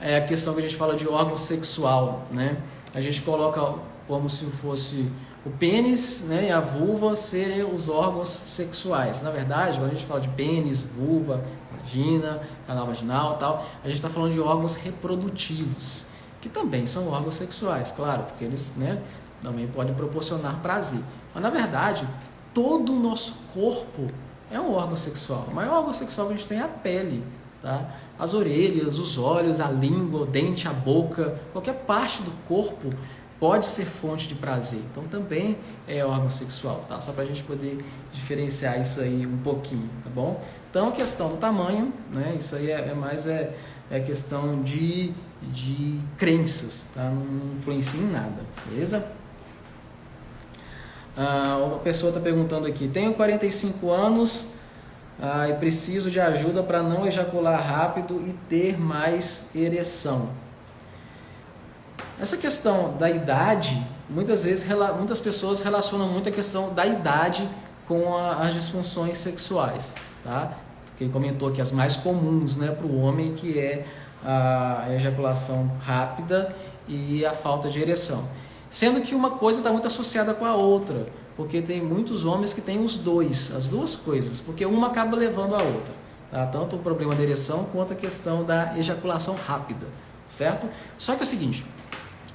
é a questão que a gente fala de órgão sexual, né? A gente coloca como se fosse o pênis, né, e a vulva serem os órgãos sexuais. Na verdade, quando a gente fala de pênis, vulva, vagina, canal vaginal e tal, a gente está falando de órgãos reprodutivos, que também são órgãos sexuais, claro, porque eles, né, também podem proporcionar prazer. Mas na verdade, todo o nosso corpo é um órgão sexual. O maior órgão sexual que a gente tem é a pele, tá? As orelhas, os olhos, a língua, o dente, a boca, qualquer parte do corpo pode ser fonte de prazer. Então também é órgão sexual, tá? Só para a gente poder diferenciar isso aí um pouquinho, tá bom? Então a questão do tamanho, né? Isso aí é mais questão de crenças, tá? Não influencia em nada, beleza? Uma pessoa está perguntando aqui: tenho 45 anos e preciso de ajuda para não ejacular rápido e ter mais ereção. Essa questão da idade, muitas pessoas relacionam muito a questão da idade com as disfunções sexuais, tá? Ele comentou que as mais comuns, né, para o homem, que é a ejaculação rápida e a falta de ereção. Sendo que uma coisa está muito associada com a outra, porque tem muitos homens que têm as duas coisas, porque uma acaba levando a outra, tá? Tanto o problema da ereção quanto a questão da ejaculação rápida, certo? Só que é o seguinte,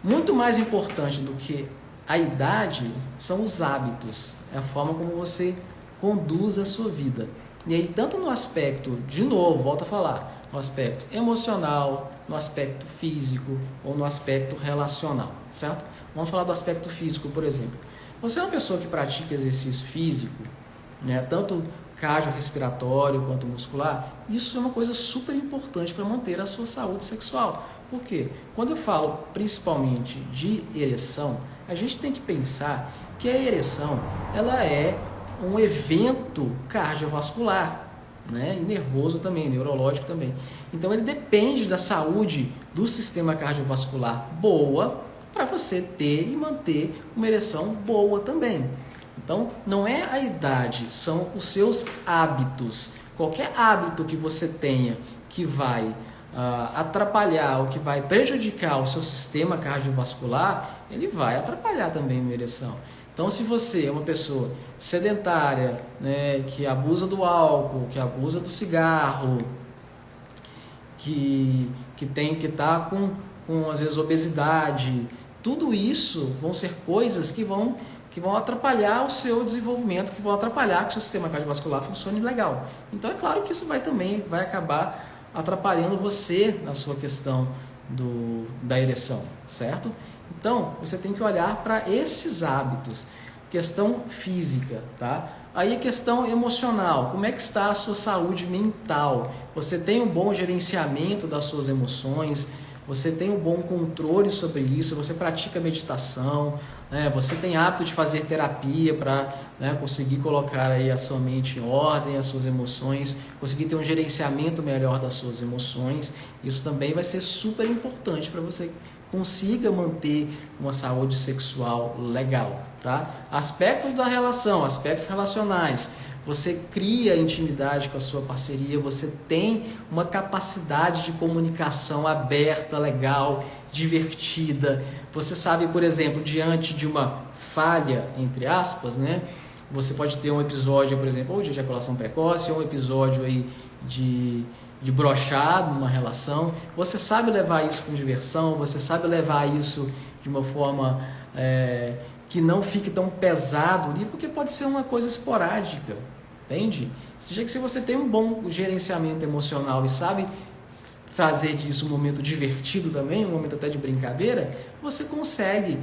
muito mais importante do que a idade são os hábitos, é a forma como você conduz a sua vida. E aí, tanto no aspecto, de novo, volto a falar, no aspecto emocional, no aspecto físico ou no aspecto relacional, certo? Vamos falar do aspecto físico, por exemplo. Você é uma pessoa que pratica exercício físico, né, tanto cardiorrespiratório quanto muscular, isso é uma coisa super importante para manter a sua saúde sexual. Por quê? Quando eu falo principalmente de ereção, a gente tem que pensar que a ereção ela é um evento cardiovascular, né, e nervoso também, neurológico também. Então ele depende da saúde do sistema cardiovascular boa para você ter e manter uma ereção boa também. Então não é a idade, são os seus hábitos. Qualquer hábito que você tenha que vai atrapalhar ou que vai prejudicar o seu sistema cardiovascular, ele vai atrapalhar também uma ereção. Então, se você é uma pessoa sedentária, né, que abusa do álcool, que abusa do cigarro, que está com às vezes obesidade, tudo isso vão ser coisas que vão atrapalhar o seu desenvolvimento, que vão atrapalhar que o seu sistema cardiovascular funcione legal. Então é claro que isso vai acabar atrapalhando você na sua questão da ereção, certo? Então você tem que olhar para esses hábitos, questão física, tá? Aí a questão emocional, como é que está a sua saúde mental? Você tem um bom gerenciamento das suas emoções? Você tem um bom controle sobre isso? Você pratica meditação? Né? Você tem hábito de fazer terapia para, né, conseguir colocar aí a sua mente em ordem, as suas emoções, conseguir ter um gerenciamento melhor das suas emoções? Isso também vai ser super importante para você consiga manter uma saúde sexual legal, tá? Aspectos da relação, aspectos relacionais. Você cria intimidade com a sua parceria, você tem uma capacidade de comunicação aberta, legal, divertida. Você sabe, por exemplo, diante de uma falha, entre aspas, né? Você pode ter um episódio, por exemplo, ou de ejaculação precoce, ou um episódio aí de broxar numa relação. Você sabe levar isso com diversão, você sabe levar isso de uma forma que não fique tão pesado ali, porque pode ser uma coisa esporádica, entende? Seja que se você tem um bom gerenciamento emocional e sabe fazer disso um momento divertido também, um momento até de brincadeira, você consegue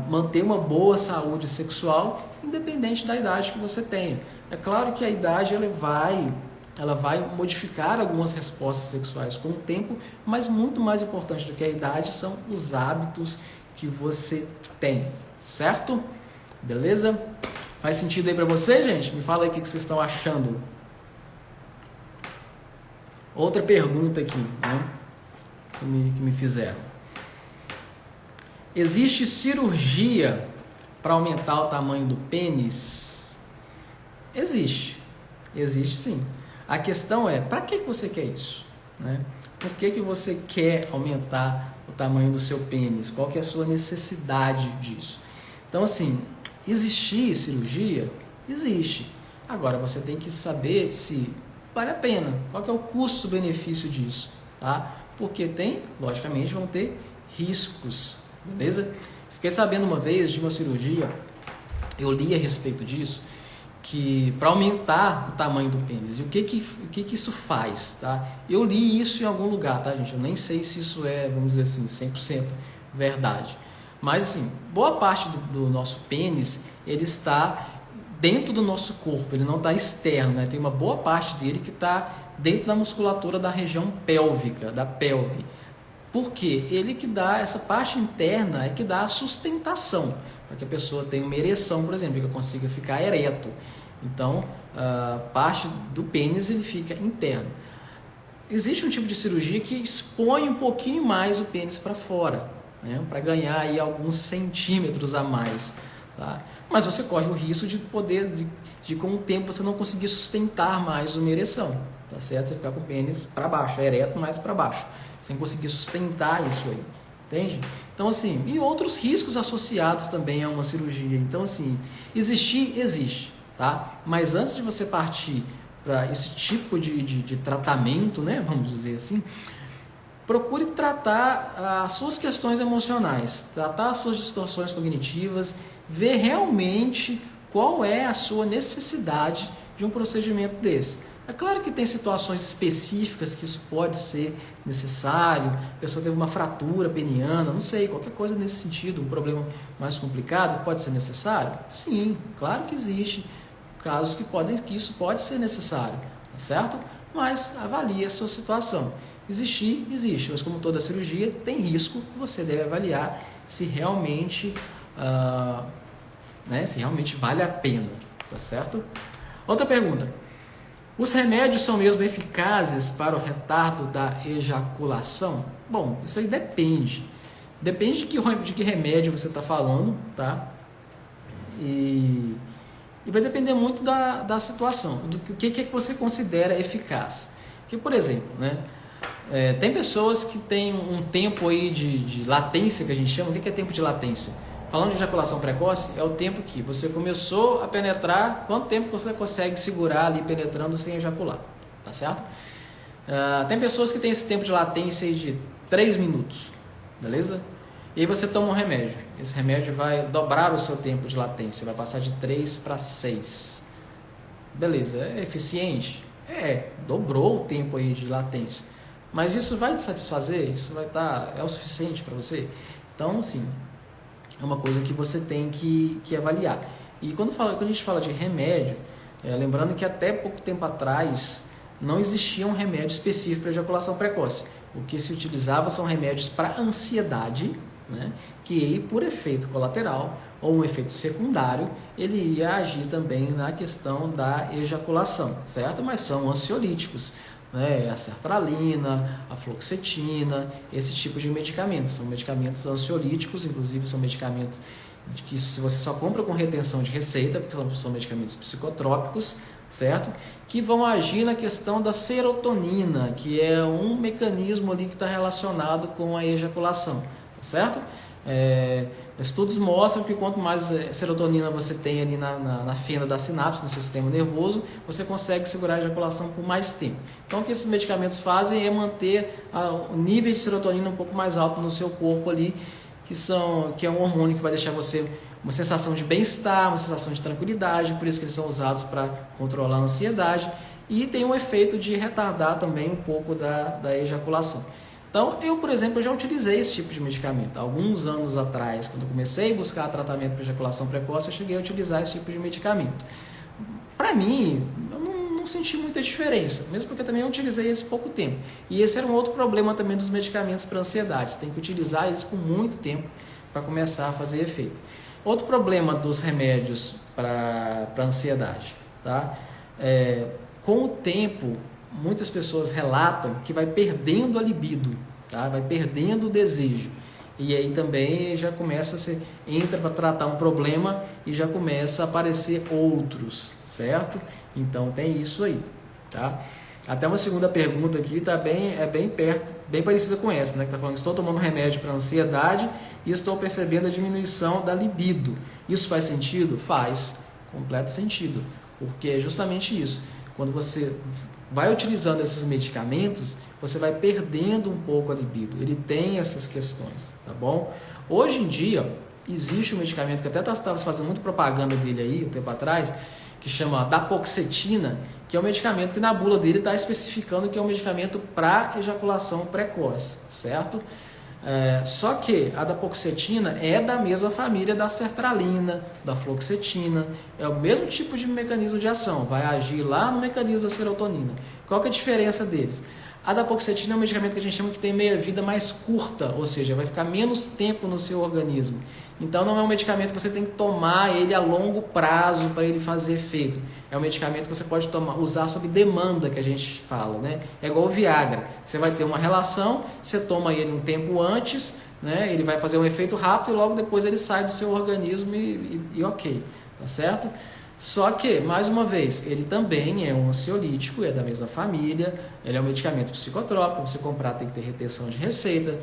manter uma boa saúde sexual, independente da idade que você tenha. É claro que a idade ela vai modificar algumas respostas sexuais com o tempo, mas muito mais importante do que a idade são os hábitos que você tem, certo? Beleza? Faz sentido aí para você, gente? Me fala aí o que vocês estão achando. Outra pergunta aqui, né, que me fizeram. Existe cirurgia para aumentar o tamanho do pênis? Existe sim. A questão é, para que você quer isso? Né? Por que você quer aumentar o tamanho do seu pênis? Qual que é a sua necessidade disso? Então, assim, existir cirurgia? Existe. Agora, você tem que saber se vale a pena. Qual que é o custo-benefício disso? Tá? Porque logicamente, vão ter riscos. Beleza? Fiquei sabendo uma vez de uma cirurgia, eu li a respeito disso, que para aumentar o tamanho do pênis. E o que isso faz, tá? Eu li isso em algum lugar, tá, gente? Eu nem sei se isso é, vamos dizer assim, 100% verdade. Mas assim, boa parte do nosso pênis, ele está dentro do nosso corpo, ele não está externo, né? Tem uma boa parte dele que está dentro da musculatura da região pélvica, da pelve. Por quê? Ele que dá, essa parte interna é que dá a sustentação, para que a pessoa tenha uma ereção, por exemplo, que consiga ficar ereto. Então, a parte do pênis ele fica interno. Existe um tipo de cirurgia que expõe um pouquinho mais o pênis para fora, né? Para ganhar aí alguns centímetros a mais, tá? Mas você corre o risco de com o tempo você não conseguir sustentar mais uma ereção, tá certo? Você ficar com o pênis para baixo, ereto mais para baixo, sem conseguir sustentar isso aí, entende? Então assim, e outros riscos associados também a uma cirurgia. Então assim, existe, tá? Mas antes de você partir para esse tipo de tratamento, né, vamos dizer assim, procure tratar as suas questões emocionais, tratar as suas distorções cognitivas, ver realmente qual é a sua necessidade de um procedimento desse. É claro que tem situações específicas que isso pode ser necessário, a pessoa teve uma fratura peniana, não sei, qualquer coisa nesse sentido, um problema mais complicado pode ser necessário? Sim, claro que existe casos que isso pode ser necessário, tá certo? Mas avalie a sua situação. Existe, mas como toda cirurgia, tem risco que você deve avaliar se realmente, se realmente vale a pena, tá certo? Outra pergunta. Os remédios são mesmo eficazes para o retardo da ejaculação? Bom, isso aí depende. Depende de que remédio você está falando, tá? E vai depender muito da situação, do que você considera eficaz. Porque, por exemplo, né? Tem pessoas que têm um tempo aí de latência, que a gente chama. O que é tempo de latência? Falando de ejaculação precoce, é o tempo que você começou a penetrar, quanto tempo você consegue segurar ali penetrando sem ejacular, tá certo? Tem pessoas que têm esse tempo de latência aí de 3 minutos, beleza? E aí você toma um remédio. Esse remédio vai dobrar o seu tempo de latência, vai passar de 3 para 6. Beleza, é eficiente? Dobrou o tempo aí de latência. Mas isso vai te satisfazer? Isso é o suficiente para você? Então, assim, é uma coisa que você tem que avaliar. E quando a gente fala de remédio, lembrando que até pouco tempo atrás não existia um remédio específico para ejaculação precoce. O que se utilizava são remédios para ansiedade, né, que por efeito colateral ou um efeito secundário, ele ia agir também na questão da ejaculação, certo? Mas são ansiolíticos, né? A sertralina, a fluoxetina, esse tipo de medicamentos. São medicamentos ansiolíticos, inclusive são medicamentos que se você só compra com retenção de receita, porque são medicamentos psicotrópicos, certo? Que vão agir na questão da serotonina, que é um mecanismo ali que está relacionado com a ejaculação, tá certo? Estudos mostram que quanto mais serotonina você tem ali na fenda da sinapse, no seu sistema nervoso, você consegue segurar a ejaculação por mais tempo. Então o que esses medicamentos fazem é manter o nível de serotonina um pouco mais alto no seu corpo ali, que é um hormônio que vai deixar você uma sensação de bem-estar, uma sensação de tranquilidade, por isso que eles são usados para controlar a ansiedade, e tem um efeito de retardar também um pouco da ejaculação. Então, eu, por exemplo, já utilizei esse tipo de medicamento. Alguns anos atrás, quando eu comecei a buscar tratamento para ejaculação precoce, eu cheguei a utilizar esse tipo de medicamento. Para mim, eu não senti muita diferença, mesmo porque também eu utilizei esse pouco tempo. E esse era um outro problema também dos medicamentos para ansiedade. Você tem que utilizar eles por muito tempo para começar a fazer efeito. Outro problema dos remédios para ansiedade, tá? Com o tempo, muitas pessoas relatam que vai perdendo a libido, tá? Vai perdendo o desejo. E aí também já começa, entra para tratar um problema e já começa a aparecer outros, certo? Então tem isso aí, tá? Até uma segunda pergunta aqui bem perto, bem parecida com essa, né? Que tá falando: estou tomando remédio para ansiedade e estou percebendo a diminuição da libido. Isso faz sentido? Faz completo sentido, porque é justamente isso. Quando você vai utilizando esses medicamentos, você vai perdendo um pouco a libido. Ele tem essas questões, tá bom? Hoje em dia, existe um medicamento que até estava fazendo muita propaganda dele aí, um tempo atrás, que chama dapoxetina, que é um medicamento que na bula dele está especificando que é um medicamento para ejaculação precoce, certo? Só que a dapagliflozina é da mesma família da sertralina, da fluoxetina, é o mesmo tipo de mecanismo de ação, vai agir lá no mecanismo da serotonina. Qual que é a diferença deles? A dapagliflozina é um medicamento que a gente chama que tem meia-vida mais curta, ou seja, vai ficar menos tempo no seu organismo. Então não é um medicamento que você tem que tomar ele a longo prazo para ele fazer efeito. É um medicamento que você pode usar sob demanda, que a gente fala, né? É igual o Viagra. Você vai ter uma relação, você toma ele um tempo antes, né? Ele vai fazer um efeito rápido e logo depois ele sai do seu organismo e ok, tá certo? Só que, mais uma vez, ele também é um ansiolítico, é da mesma família, ele é um medicamento psicotrópico, você comprar tem que ter retenção de receita,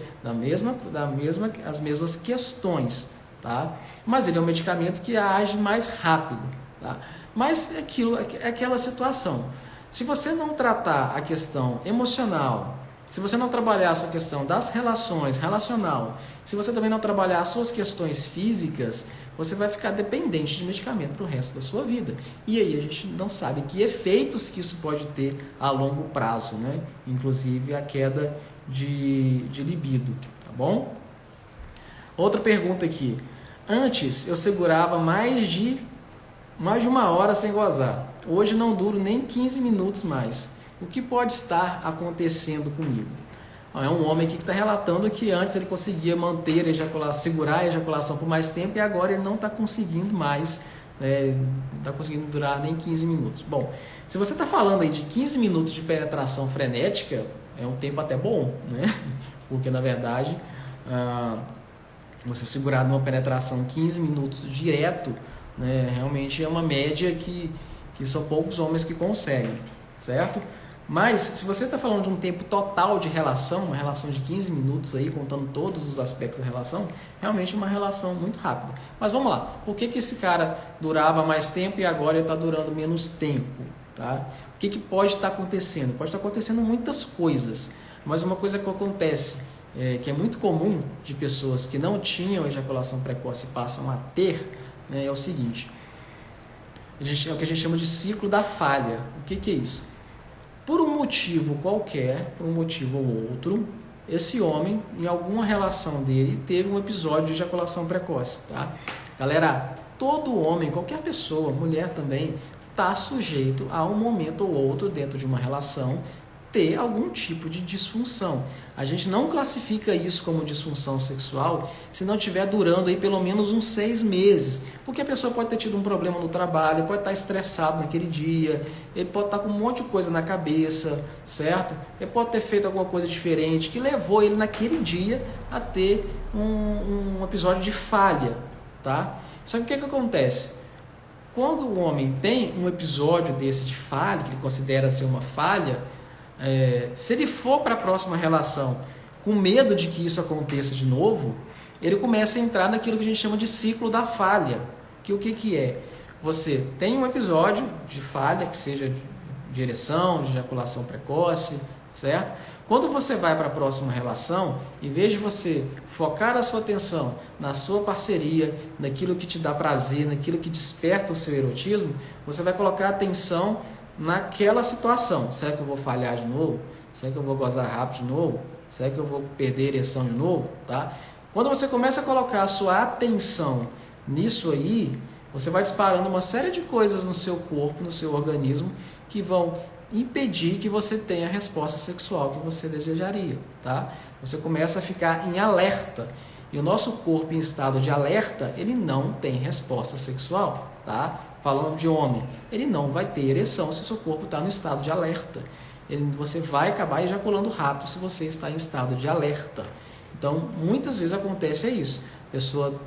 as mesmas questões, tá? Mas ele é um medicamento que age mais rápido, tá? Mas é aquela situação. Se você não tratar a questão emocional, se você não trabalhar a sua questão das relações, relacional, se você também não trabalhar as suas questões físicas, você vai ficar dependente de medicamento para o resto da sua vida. E aí a gente não sabe que efeitos que isso pode ter a longo prazo, né? Inclusive a queda de libido, tá bom? Outra pergunta aqui. Antes eu segurava mais de 1 hora sem gozar. Hoje não duro nem 15 minutos mais. O que pode estar acontecendo comigo? É um homem aqui que está relatando que antes ele conseguia manter a ejaculação, segurar a ejaculação por mais tempo e agora ele não está conseguindo mais, não está conseguindo durar nem 15 minutos. Bom, se você está falando aí de 15 minutos de penetração frenética, é um tempo até bom, né? Porque na verdade, você segurar numa penetração 15 minutos direto, né, realmente é uma média que são poucos homens que conseguem, certo? Mas, se você está falando de um tempo total de relação, uma relação de 15 minutos aí, contando todos os aspectos da relação, realmente é uma relação muito rápida. Mas vamos lá, por que esse cara durava mais tempo e agora ele está durando menos tempo? Tá? O que pode estar acontecendo? Pode estar acontecendo muitas coisas, mas uma coisa que acontece, que é muito comum de pessoas que não tinham ejaculação precoce e passam a ter, né, é o seguinte, é o que a gente chama de ciclo da falha. O que é isso? Por um motivo qualquer, por um motivo ou outro, esse homem, em alguma relação dele, teve um episódio de ejaculação precoce, tá? Galera, todo homem, qualquer pessoa, mulher também, está sujeito a um momento ou outro dentro de uma relação ter algum tipo de disfunção. A gente não classifica isso como disfunção sexual se não estiver durando aí pelo menos uns 6 meses. Porque a pessoa pode ter tido um problema no trabalho, pode estar estressado naquele dia, ele pode estar com um monte de coisa na cabeça, certo? Ele pode ter feito alguma coisa diferente que levou ele naquele dia a ter um episódio de falha, tá? Só que o que acontece? Quando o homem tem um episódio desse de falha, que ele considera ser uma falha, se ele for para a próxima relação com medo de que isso aconteça de novo, ele começa a entrar naquilo que a gente chama de ciclo da falha. Que o que é? Você tem um episódio de falha, que seja de ereção, de ejaculação precoce, certo? Quando você vai para a próxima relação, em vez de você focar a sua atenção na sua parceria, naquilo que te dá prazer, naquilo que desperta o seu erotismo, você vai colocar atenção naquela situação. Será que eu vou falhar de novo? Será que eu vou gozar rápido de novo? Será que eu vou perder a ereção de novo? Tá? Quando você começa a colocar a sua atenção nisso aí, você vai disparando uma série de coisas no seu corpo, no seu organismo, que vão impedir que você tenha a resposta sexual que você desejaria. Tá? Você começa a ficar em alerta. E o nosso corpo em estado de alerta, ele não tem resposta sexual. Tá? Falando de homem, ele não vai ter ereção se o seu corpo está no estado de alerta. Você vai acabar ejaculando rápido se você está em estado de alerta. Então, muitas vezes acontece isso. A pessoa,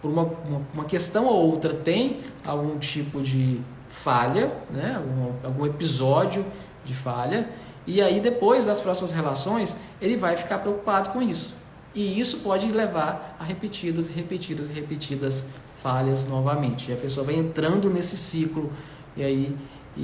por uma questão ou outra, tem algum tipo de falha, né? algum episódio de falha, e aí depois das próximas relações, ele vai ficar preocupado com isso. E isso pode levar a repetidas falhas novamente. E a pessoa vai entrando nesse ciclo e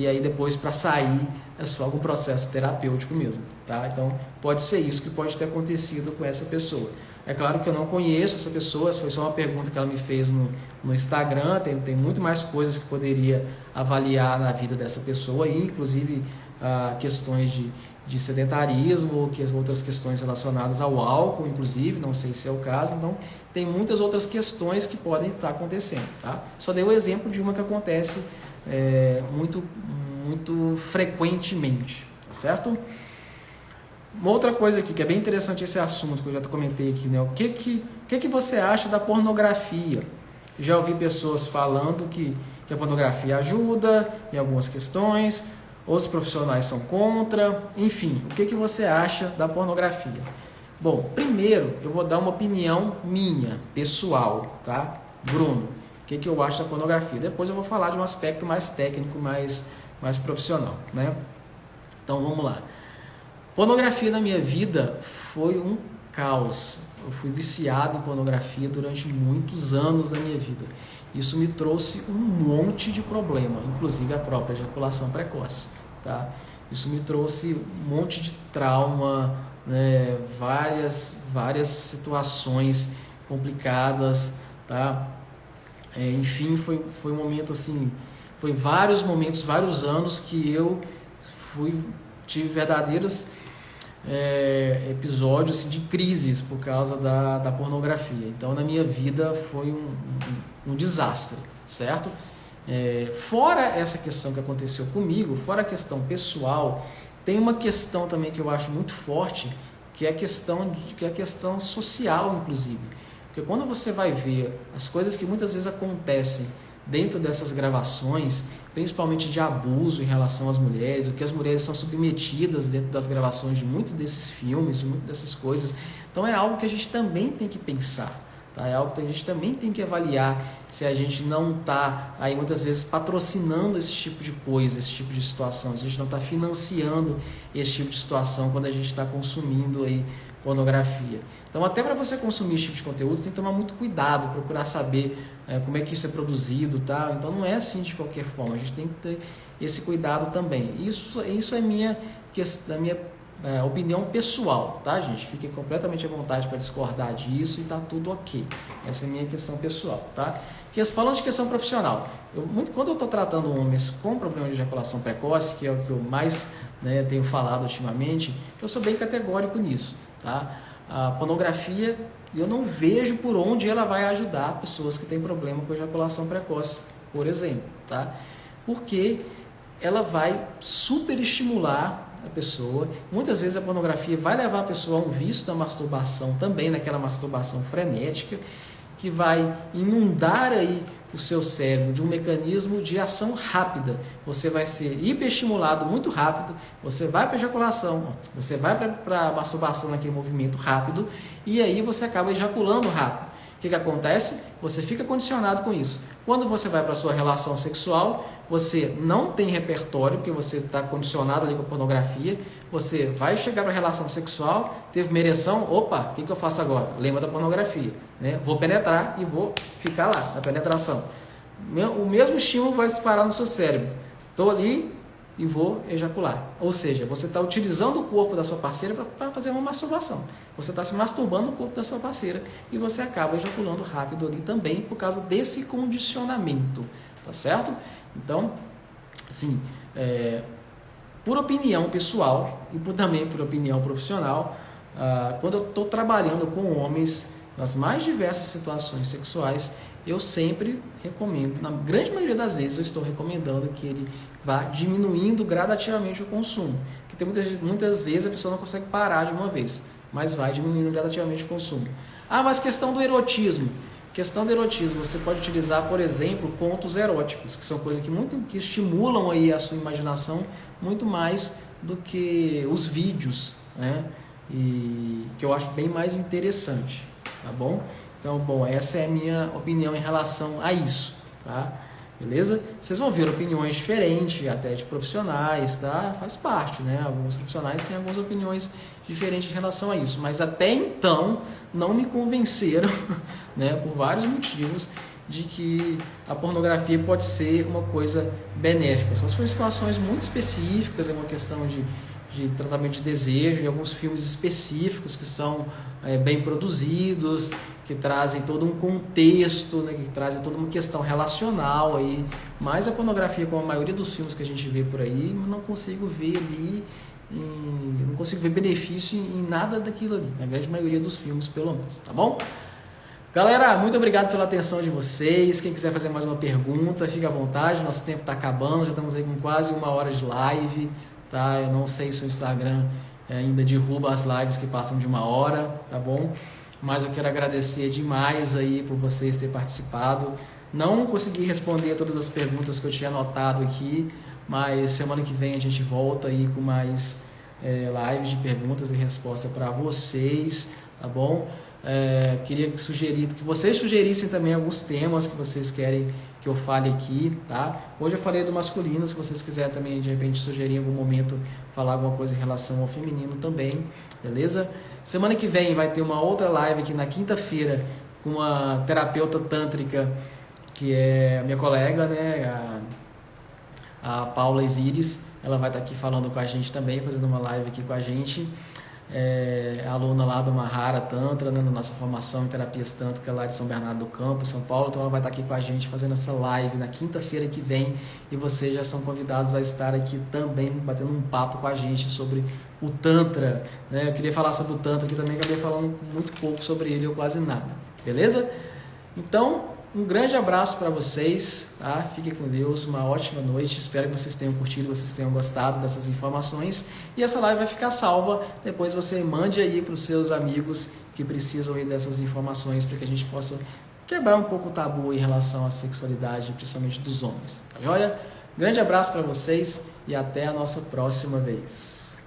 aí depois para sair é só um processo terapêutico mesmo, tá? Então pode ser isso que pode ter acontecido com essa pessoa. É claro que eu não conheço essa pessoa, foi só uma pergunta que ela me fez no Instagram, tem muito mais coisas que poderia avaliar na vida dessa pessoa aí, inclusive questões de sedentarismo, outras questões relacionadas ao álcool, inclusive, não sei se é o caso. Então, tem muitas outras questões que podem estar acontecendo. Tá? Só dei o exemplo de uma que acontece muito frequentemente, tá certo? Uma outra coisa aqui, que é bem interessante esse assunto, que eu já comentei aqui, né? O que você acha da pornografia? Já ouvi pessoas falando que a pornografia ajuda em algumas questões, outros profissionais são contra, enfim, o que você acha da pornografia? Bom, primeiro eu vou dar uma opinião minha, pessoal, tá? Bruno, o que eu acho da pornografia? Depois eu vou falar de um aspecto mais técnico, mais profissional, né? Então vamos lá. Pornografia na minha vida foi um caos. Eu fui viciado em pornografia durante muitos anos da minha vida. Isso me trouxe um monte de problema, inclusive a própria ejaculação precoce. Tá? Isso me trouxe um monte de trauma, né? várias situações complicadas. Tá? Enfim, foi um momento assim, foi vários momentos, vários anos que eu tive verdadeiros episódios assim, de crises por causa da pornografia. Então na minha vida foi um desastre, certo? Fora essa questão que aconteceu comigo, fora a questão pessoal, tem uma questão também que eu acho muito forte, que é a questão social, inclusive. Porque quando você vai ver as coisas que muitas vezes acontecem dentro dessas gravações, principalmente de abuso em relação às mulheres, o que as mulheres são submetidas dentro das gravações de muitos desses filmes, de muitas dessas coisas. Então é algo que a gente também tem que pensar, tá? É algo que a gente também tem que avaliar se a gente não está aí muitas vezes patrocinando esse tipo de coisa, esse tipo de situação, se a gente não está financiando esse tipo de situação quando a gente está consumindo aí pornografia. Então, até para você consumir esse tipo de conteúdo, você tem que tomar muito cuidado, procurar saber como é que isso é produzido, tá? Então, não é assim de qualquer forma, a gente tem que ter esse cuidado também. Isso é minha opinião pessoal, tá, gente? Fiquem completamente à vontade para discordar disso e tá tudo ok. Essa é a minha questão pessoal, tá? Falando de questão profissional, quando eu estou tratando homens com problema de ejaculação precoce, que é o que eu mais tenho falado ultimamente, eu sou bem categórico nisso, tá? A pornografia, eu não vejo por onde ela vai ajudar pessoas que têm problema com ejaculação precoce, por exemplo, tá? Porque ela vai superestimular a pessoa. Muitas vezes a pornografia vai levar a pessoa a um vício da masturbação também, naquela masturbação frenética, que vai inundar aí o seu cérebro de um mecanismo de ação rápida. Você vai ser hiperestimulado muito rápido, você vai para a ejaculação, você vai para a masturbação naquele movimento rápido e aí você acaba ejaculando rápido. O que acontece? Você fica condicionado com isso. Quando você vai para a sua relação sexual, você não tem repertório, porque você está condicionado ali com a pornografia, você vai chegar para a relação sexual, teve uma ereção, opa, o que eu faço agora? Lembra da pornografia, né? Vou penetrar e vou ficar lá, na penetração. O mesmo estímulo vai disparar no seu cérebro. Estou ali e vou ejacular. Ou seja, você está utilizando o corpo da sua parceira para fazer uma masturbação. Você está se masturbando no corpo da sua parceira e você acaba ejaculando rápido ali também por causa desse condicionamento, tá certo? Então, assim, por opinião pessoal e também por opinião profissional, quando eu estou trabalhando com homens nas mais diversas situações sexuais, eu sempre recomendo, na grande maioria das vezes eu estou recomendando que ele vá diminuindo gradativamente o consumo, que tem muitas vezes a pessoa não consegue parar de uma vez, mas vai diminuindo gradativamente o consumo. Mas questão do erotismo. Questão do erotismo, você pode utilizar, por exemplo, contos eróticos, que são coisas que estimulam aí a sua imaginação muito mais do que os vídeos, né? E que eu acho bem mais interessante, tá bom? Então, bom, essa é a minha opinião em relação a isso, tá? Beleza? Vocês vão ver opiniões diferentes, até de profissionais, tá? Faz parte, né? Alguns profissionais têm algumas opiniões diferentes em relação a isso, mas até então não me convenceram, né, por vários motivos, de que a pornografia pode ser uma coisa benéfica. Só se for em situações muito específicas, é uma questão de tratamento de desejo, e alguns filmes específicos que são bem produzidos, que trazem todo um contexto, né, que trazem toda uma questão relacional aí, mas a pornografia, como a maioria dos filmes que a gente vê por aí, não consigo ver ali, não consigo ver benefício em nada daquilo ali, na grande maioria dos filmes pelo menos, tá bom? Galera, muito obrigado pela atenção de vocês. Quem quiser fazer mais uma pergunta, fique à vontade, nosso tempo está acabando, já estamos aí com quase 1 hora de live, tá? Eu não sei se o Instagram ainda derruba as lives que passam de 1 hora, tá bom? Mas eu quero agradecer demais aí por vocês terem participado. Não consegui responder todas as perguntas que eu tinha anotado aqui, mas semana que vem a gente volta aí com mais lives de perguntas e respostas para vocês, tá bom? Queria que vocês sugerissem também alguns temas que vocês querem que eu fale aqui, tá? Hoje eu falei do masculino, se vocês quiserem também de repente sugerir em algum momento falar alguma coisa em relação ao feminino também, beleza? Semana que vem vai ter uma outra live aqui na quinta-feira com uma terapeuta tântrica que é a minha colega, né? A Paula Isiris, ela vai estar aqui falando com a gente também, fazendo uma live aqui com a gente. Aluna lá do Mahara Tantra, né, na nossa formação em terapias tântricas lá de São Bernardo do Campo, São Paulo. Então ela vai estar aqui com a gente fazendo essa live na quinta-feira que vem e vocês já são convidados a estar aqui também batendo um papo com a gente sobre o Tantra, né? Eu queria falar sobre o Tantra aqui também, acabei falando muito pouco sobre ele ou quase nada, beleza? Então, um grande abraço para vocês, tá? Fiquem com Deus, uma ótima noite, espero que vocês tenham curtido, vocês tenham gostado dessas informações e essa live vai ficar salva, depois você mande aí para os seus amigos que precisam aí dessas informações para que a gente possa quebrar um pouco o tabu em relação à sexualidade, principalmente dos homens, tá joia? Grande abraço para vocês e até a nossa próxima vez.